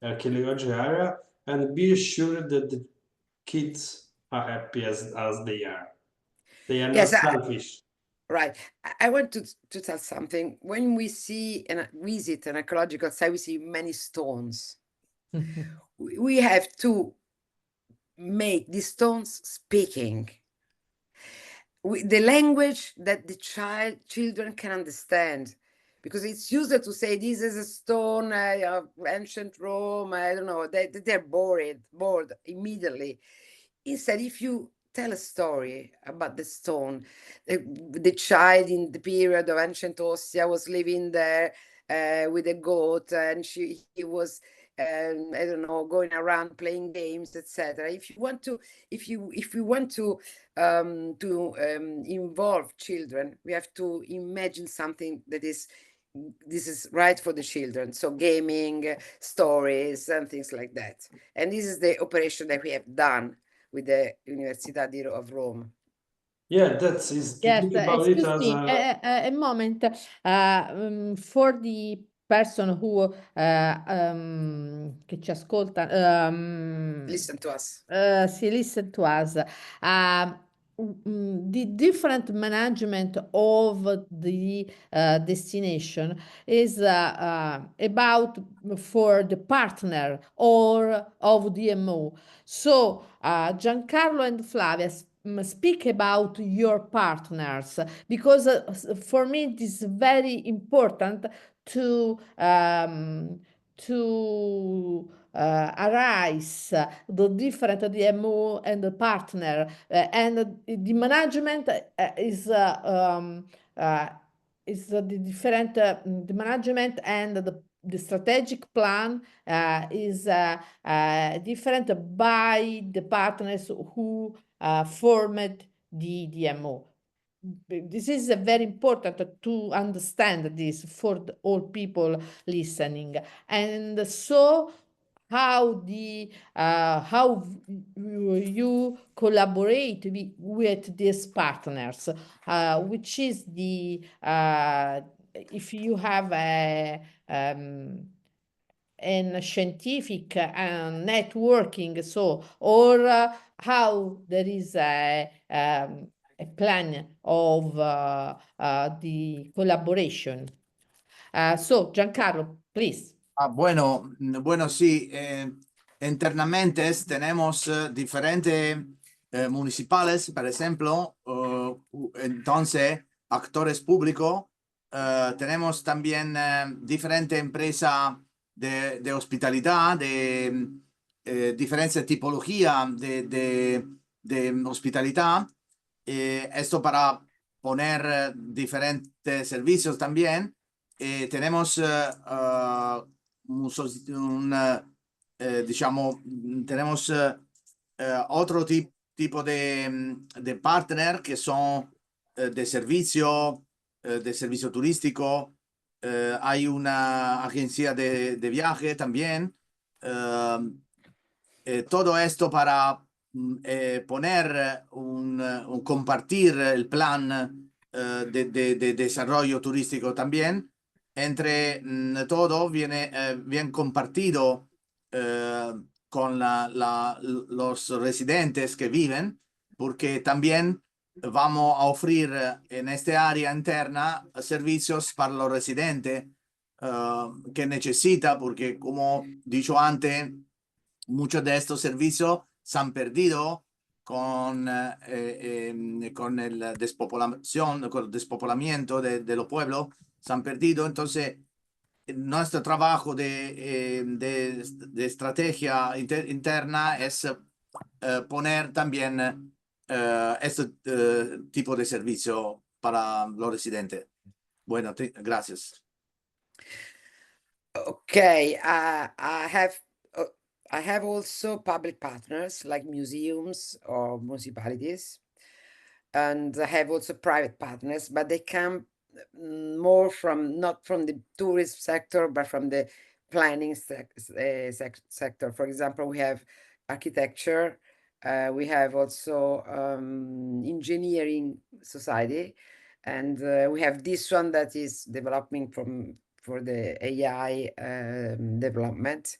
archaeological area, and be sure that the kids are happy as they are. They are not selfish. Right. I want to tell something. When we see and visit an archaeological site, we see many stones. We have to make these stones speaking the language that the children can understand, because it's used to say this is a stone of ancient Rome. I don't know. They're bored immediately. Instead, if you tell a story about the stone, the child in the period of ancient Ostia was living there with a goat, and he was I don't know, going around playing games, etc. If you want to, if we want to involve children, we have to imagine something that is this is right for the children. So gaming, stories, and things like that. And this is the operation that we have done with the Università of Rome. Yeah, that's is to Yes, think about it excuse as me, a a moment. For the person who che ci ascolta, Listen to us. sì, listen to us. The different management of the destination is about for the partner or of DMO. So Giancarlo and Flavia speak about your partners because for me it is very important to arise the different DMO and the partner and the management is the different the management and the strategic plan is different by the partners who formed the DMO. This is very important to understand this for all people listening. And so how you collaborate with these partners, which is the if you have a and scientific networking, so or how there is a plan of the collaboration. So Giancarlo, please. Bueno, sí, internamente tenemos diferentes municipales, por ejemplo, entonces actores públicos, tenemos también diferentes empresas de hospitalidad, de diferentes tipologías de hospitalidad, esto para poner diferentes servicios también. Tenemos diciamo, tenemos otro tipo de partner que son de servicio turístico. Hay una agencia de viaje también. Todo esto para poner compartir el plan de desarrollo turístico también. Entre todo viene bien compartido con los residentes que viven, porque también vamos a ofrecer en esta área interna servicios para los residentes que necesita, porque como dicho antes, muchos de estos servicios se han perdido con el despopulamiento de los pueblos, se han perdido. Entonces, nuestro trabajo de estrategia interna es poner también este tipo de servicio para los residentes. Bueno, gracias. Okay, I have also public partners like museums or municipalities, and I have also private partners, but they come more from not from the tourist sector, but from the planning sector. For example, we have architecture, we have also engineering society, and we have this one that is developing for the AI development.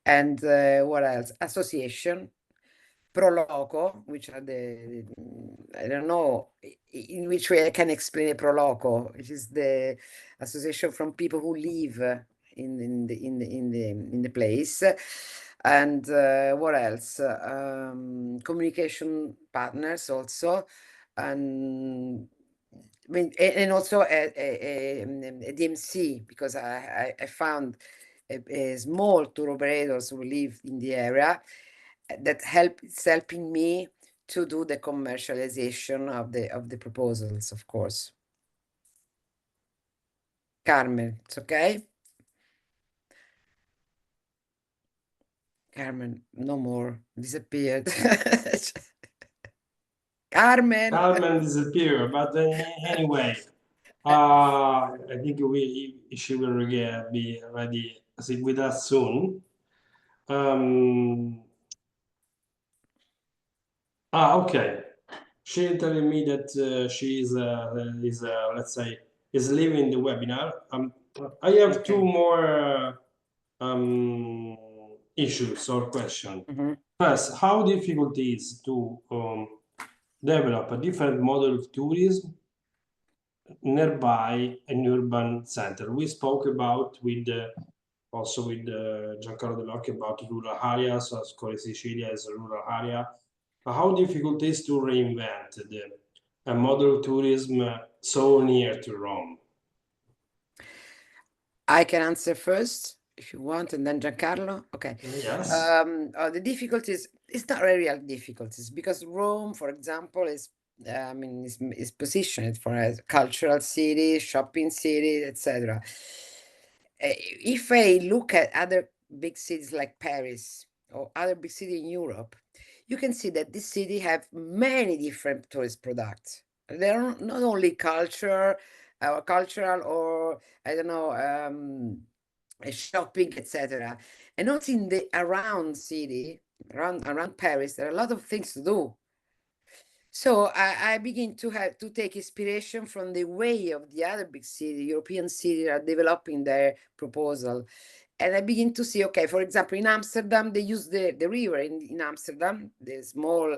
And what else? Association, Pro Loco, which are the I don't know in which way I can explain a Pro Loco, which is the association from people who live in the place. And what else? Communication partners also, and I mean, and also a DMC, because I found a small tour operators who live in the area that it's helping me to do the commercialization of the proposals, of course. Carmen, it's okay? Carmen, no more, disappeared. Carmen. Carmen disappeared, but anyway, I think she will be ready with us soon. Okay. She telling me that she is let's say is leaving the webinar. I have two more issues or questions. First, how difficult it is to develop a different model of tourism nearby an urban center? We spoke about also with Giancarlo Dell'Occhio about rural areas, as Sicilia is a rural area. How difficult it is to reinvent a model of tourism so near to Rome? I can answer first if you want, and then Giancarlo. Okay. Yes. The difficulties, it's not real difficulties, because Rome, for example, is positioned for a cultural city, shopping city, etc. If I look at other big cities like Paris or other big cities in Europe, you can see that this city have many different tourist products. They're not only cultural or I don't know, shopping, etc. And also in the around city, around Paris, there are a lot of things to do. So I begin to take inspiration from the way of the other big city, European cities are developing their proposal. And I begin to see, okay, for example, in Amsterdam, they use the river in Amsterdam, the small,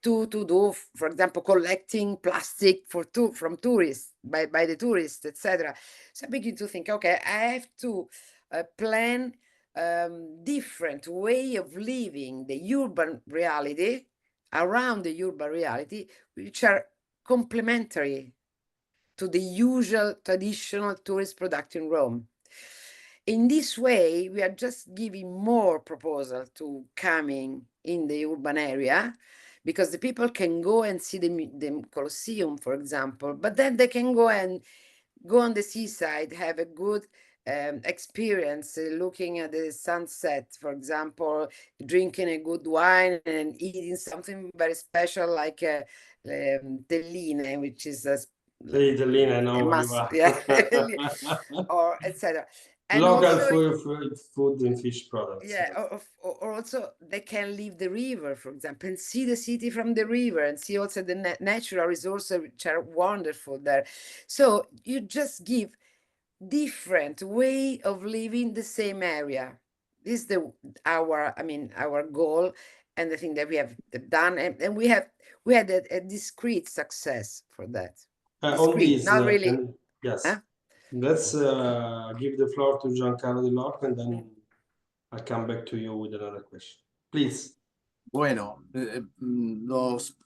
to do, for example, collecting plastic from tourists, by the tourists, etc. So I begin to think, okay, I have to plan different way of living the urban reality, around the urban reality, which are complementary to the usual traditional tourist product in Rome. In this way, we are just giving more proposal to coming in the urban area, because the people can go and see the Colosseum, for example, but then they can go on the seaside, have a good experience looking at the sunset, for example, drinking a good wine and eating something very special like telline, which is a Telline, I know very well. Yeah, or etc. And local also, food and fish products. Yeah, or also they can leave the river, for example, and see the city from the river, and see also the natural resources, which are wonderful there. So you just give different way of living the same area. This is our goal, and the thing that we have done, and we had a discrete success for that. On this, not really. Yes. Huh? Let's give the floor to Giancarlo Dell'Occhio, and then I'll come back to you with another question. Please. Bueno,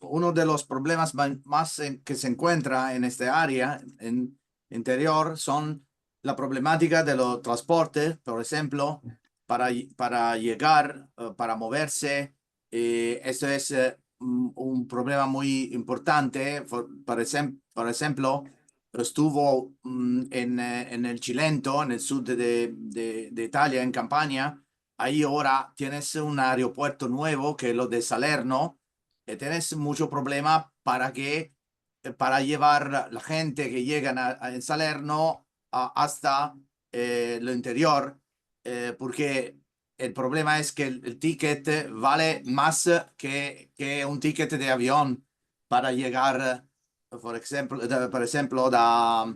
uno de los problemas más que se encuentra en esta área en interior son la problemática de los transportes, por ejemplo, para llegar, para moverse. Eso es un problema muy importante. Por ejemplo, estuvo en el Cilento, en el sur de Italia, en Campania. Ahí ahora tienes un aeropuerto nuevo que es lo de Salerno, y tienes mucho problema para llevar la gente que llegan en Salerno hasta lo interior, porque el problema es que el ticket vale más que un ticket de avión para llegar, por ejemplo, da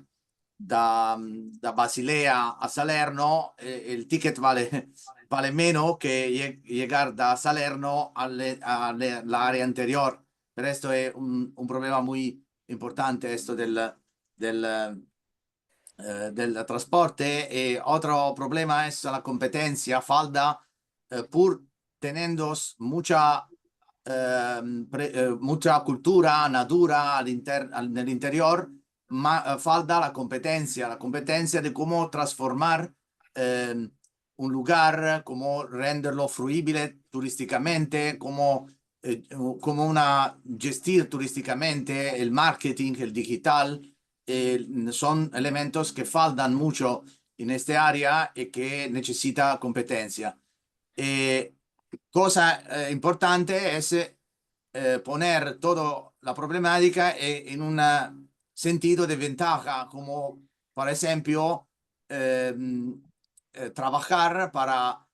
Basilea a Salerno. El ticket vale menos que llegar da Salerno all'area anterior. Pero esto es un problema muy importante, esto del transporte. Otro problema es la competencia. Falta, pur teniendo mucha cultura, natura nell'interior, ma falta la competencia de cómo transformar un lugar, cómo renderlo fruibile turísticamente, cómo gestir turísticamente el marketing, el digital. Son elementos que faltan mucho en esta área y que necesita competencia. cosa importante es poner toda la problemática en un sentido de ventaja, como por ejemplo trabajar para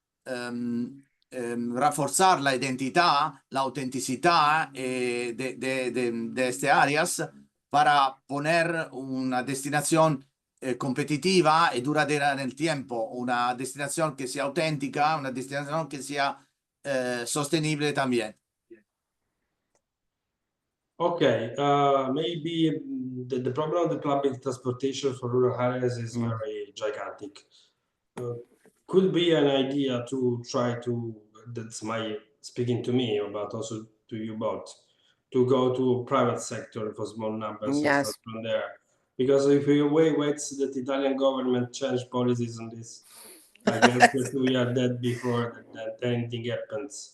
reforzar la identidad, la autenticidad de estas áreas para poner una destinación competitiva y duradera en el tiempo, una destinación que sea auténtica, una destinación que sea sostenible también. Okay, maybe the problem of the public transportation for rural areas is very gigantic. Could be an idea to try to, that's my speaking to me, but also to you both, to go to private sector for small numbers and start from there. Because if we wait that the Italian government change policies on this, I guess that we are dead before that anything happens.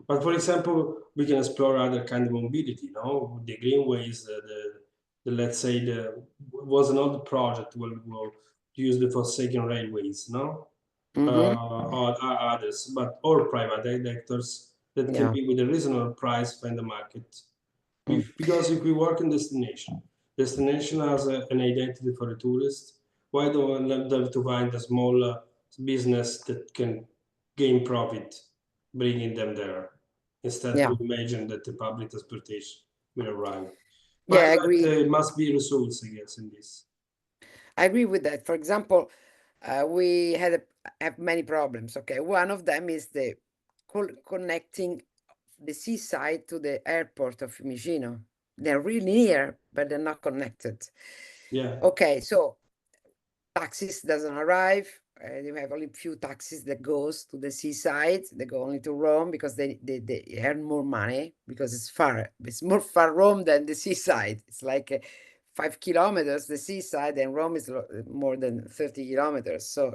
But for example, we can explore other kind of mobility, no? The greenways, the let's say was an old project we'll use the Forsaken Railways, no? Or others, but all private actors that can be with a reasonable price find the market. Because if we work in destination has an identity for the tourist. Why don't we let them to find a small business that can gain profit, bringing them there, instead to imagine that the public transportation will arrive. But I agree. there must be results, I guess, in this. I agree with that. For example, we have many problems. Okay, one of them is the connecting the seaside to the airport of Fiumicino. They're really near, but they're not connected. Yeah. Okay, so taxis doesn't arrive. You have only few taxis that goes to the seaside. They go only to Rome because they earn more money because it's far. It's more far Rome than the seaside. It's like 5 kilometers the seaside, and Rome is more than 30 kilometers. So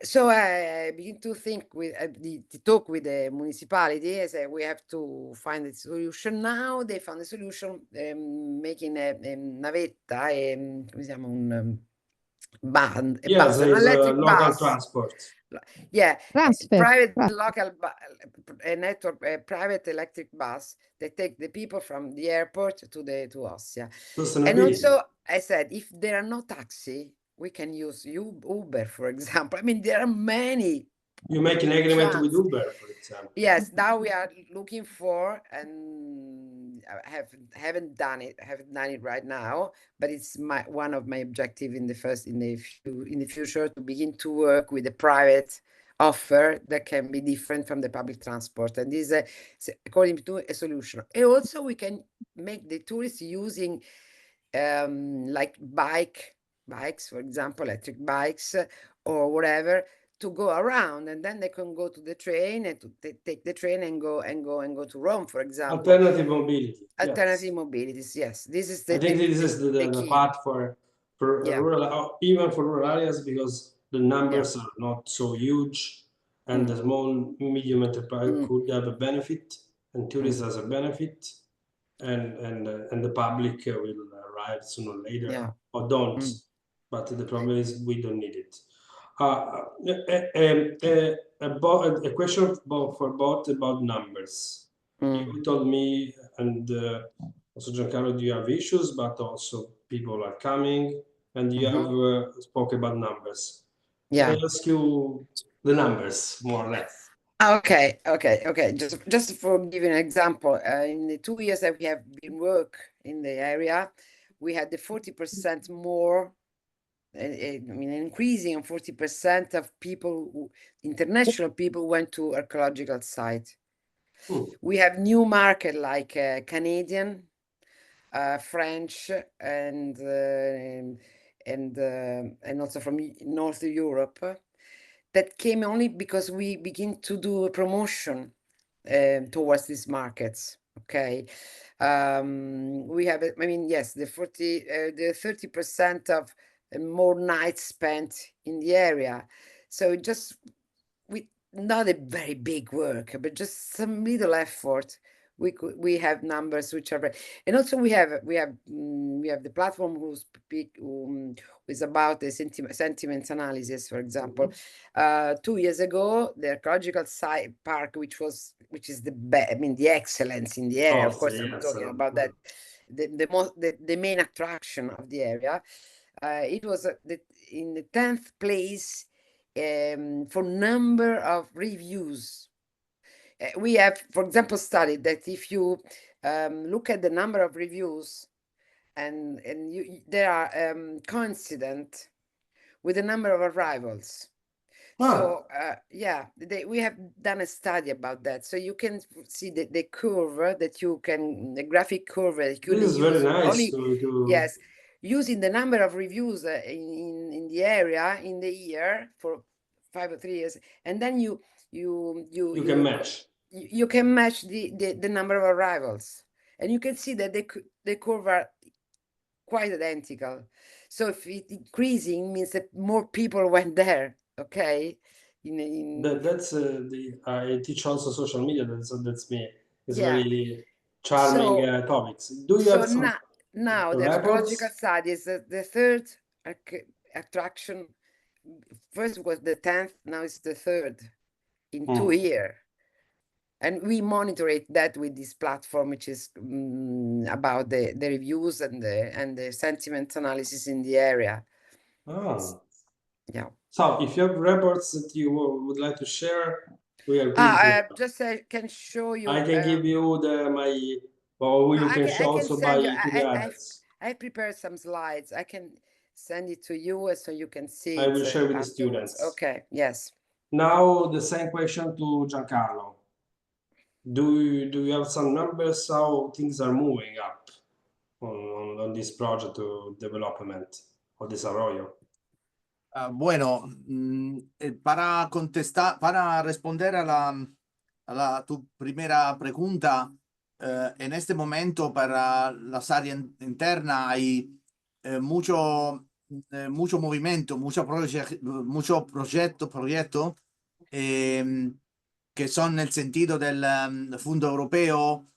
so I begin to think with to talk with the municipality. I say we have to find a solution now. They found a solution, making a navetta, come si chiama, un bus, an electric local bus. transport. Private local network, private electric bus. They take the people from the airport to Ostia. And also, I said, if there are no taxi, we can use Uber, for example. I mean, there are many. You make an agreement with Uber, for example. Yes, now we are looking for, and I haven't done it right now, but it's one of my objectives in the future to begin to work with a private offer that can be different from the public transport, and this is according to a solution. And also we can make the tourists using like bikes, for example, electric bikes or whatever, to go around, and then they can go to the train and to take the train and go to Rome, for example. Alternative mobility. Alternative mobilities, yes. This is I think this is the part for rural, even for rural areas, because the numbers are not so huge, and the small medium enterprise could have a benefit, and tourists as a benefit, and the public will arrive sooner or later, or don't. But the problem is we don't need it. A question for both about numbers. You told me, and also Giancarlo, you have issues, but also people are coming, and you have spoke about numbers. I ask you the numbers, more or less. Okay. Just for giving an example, in the 2 years that we have been work in the area, we had the 40% more. I mean, increasing on 40% of people, international people, went to archaeological site. We have new market like Canadian, French, and also from North Europe, that came only because we begin to do a promotion towards these markets. Okay. We have, I mean, yes, the 30% of more nights spent in the area. So just with not a very big work, but just some little effort, we have numbers which are and also we have the platform who is about the sentiment analysis, for example. 2 years ago, the ecological site park, which is the excellence in the area. Of course, I'm talking about that. The main attraction of the area. It was in the 10th place for number of reviews. We have, for example, studied that if you look at the number of reviews and they are coincident with the number of arrivals. So yeah, we have done a study about that. So you can see the curve that the graphic curve that you This is very nice yes, using the number of reviews in the area in the year for 5 or 3 years, and then you can match. You can match the number of arrivals, and you can see that the curve are quite identical. So if it increasing means that more people went there. Okay. That's I teach also social media. That's me. It's very charming topics. Do you have some now the ecological study is the third attraction. First was the 10th, now it's the third in 2 years. And we monitor that with this platform, which is about the reviews and the sentiment analysis in the area. Yeah. So if you have reports that you would like to share, we are pleased. Just I can show you. I can give you you can show also by PDFs. I prepared some slides. I can send it to you so you can see. I will share with the students. Okay. Yes. Now the same question to Giancarlo. Do you have some numbers how things are moving up on this project to development o desarrollo? Bueno, para responder a tu primera pregunta, en este momento para las áreas internas hay mucho movimiento, mucho proyecto que son en el sentido del Fondo Europeo,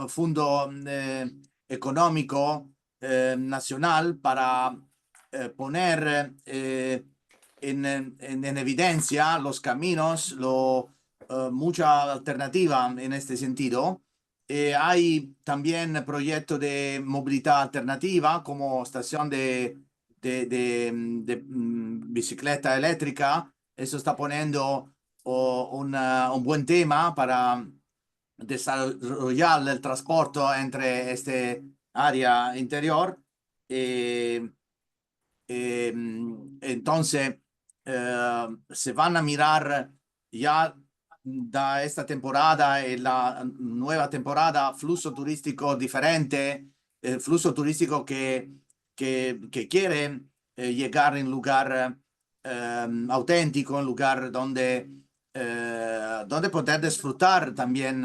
Fondo Económico Nacional para poner en evidencia los caminos, mucha alternativa en este sentido. Hay también proyectos de movilidad alternativa como estación de bicicleta eléctrica. Eso está poniendo un buen tema para desarrollar el transporte entre este área interior. Entonces, se van a mirar ya de esta temporada y la nueva temporada flujo turístico diferente, el flujo turístico que quiere llegar en lugar auténtico, en lugar donde poder disfrutar también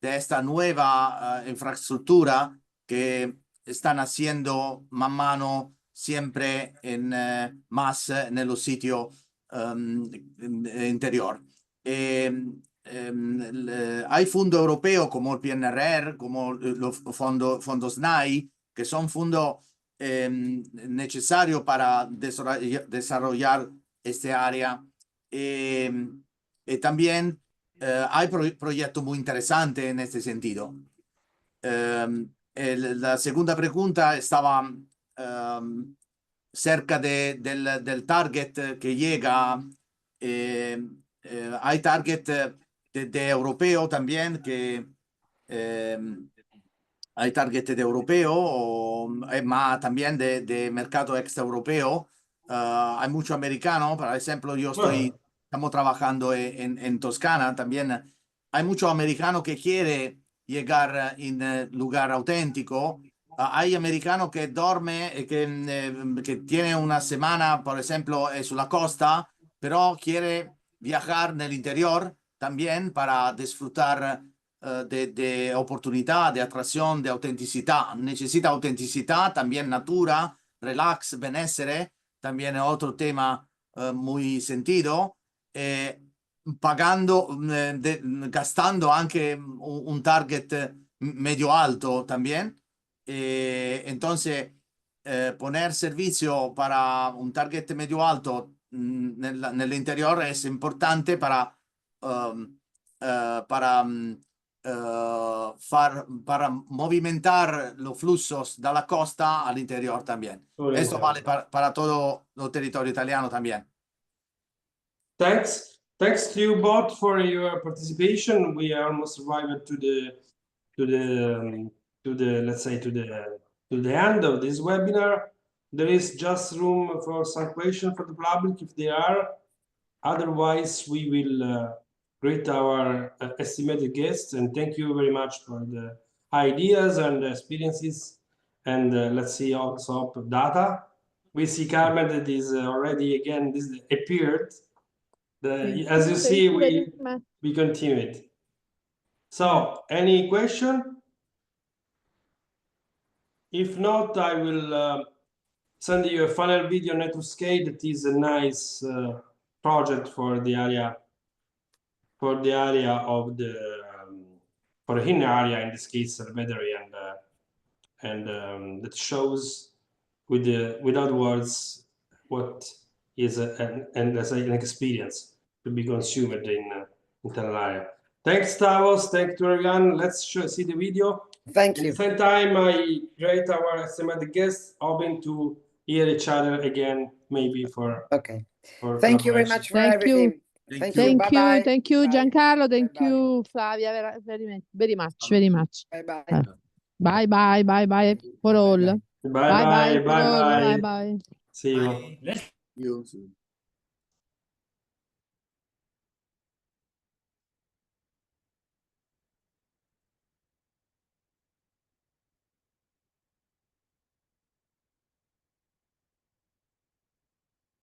de esta nueva infraestructura que están haciendo mano siempre más en los sitios interior. Hay fondos europeos como el PNRR, como los fondos SNAI, que son fondos necesarios para desarrollar este área. También hay proyectos muy interesantes en este sentido. La segunda pregunta estaba cerca del target que llega. Hay target de europeo también que hay target de europeo, más también de mercado extraeuropeo. Hay mucho americano, por ejemplo, estamos trabajando en Toscana también. Hay mucho americano que quiere llegar en lugar auténtico. Hay americano que duerme, que tiene una semana, por ejemplo, sulla costa, pero quiere viajar en el interior también para disfrutar de oportunidad, de atracción, de autenticidad. Necesita autenticidad, también natura, relax, bienestar, también es otro tema muy sentido. pagando, gastando anche un target medio alto también. Entonces, poner servicio para un target medio alto en el interior es importante para para movimentar los flujos de la costa al interior también. Esto vale para todo el territorio italiano también. Thanks to you both for your participation. We almost arrived to the let's say to the end of this webinar. There is just room for some questions for the public if there are. Otherwise, we will greet our estimated guests and thank you very much for the ideas and experiences. And let's see also data. We see Carmen that is already again this appeared. As you see, we continued. So, any question? If not, I will send you a final video on Netscape. That is a nice project for the area of the for the inner area, in this case, Salvadori, and that shows without words what is an experience to be consumed in internal area. Thanks, Stavros. Thanks to everyone. Let's see the video. Thank you. At the same time, I greet our estimated guests, hoping to hear each other again, maybe for. Okay. For thank you very much for everything. Thank you. Bye-bye. Thank you, Bye. Giancarlo. Thank Bye-bye. you, Flavia. Very much. Bye-bye. Bye for all. Bye bye. For all. Bye. See you. You.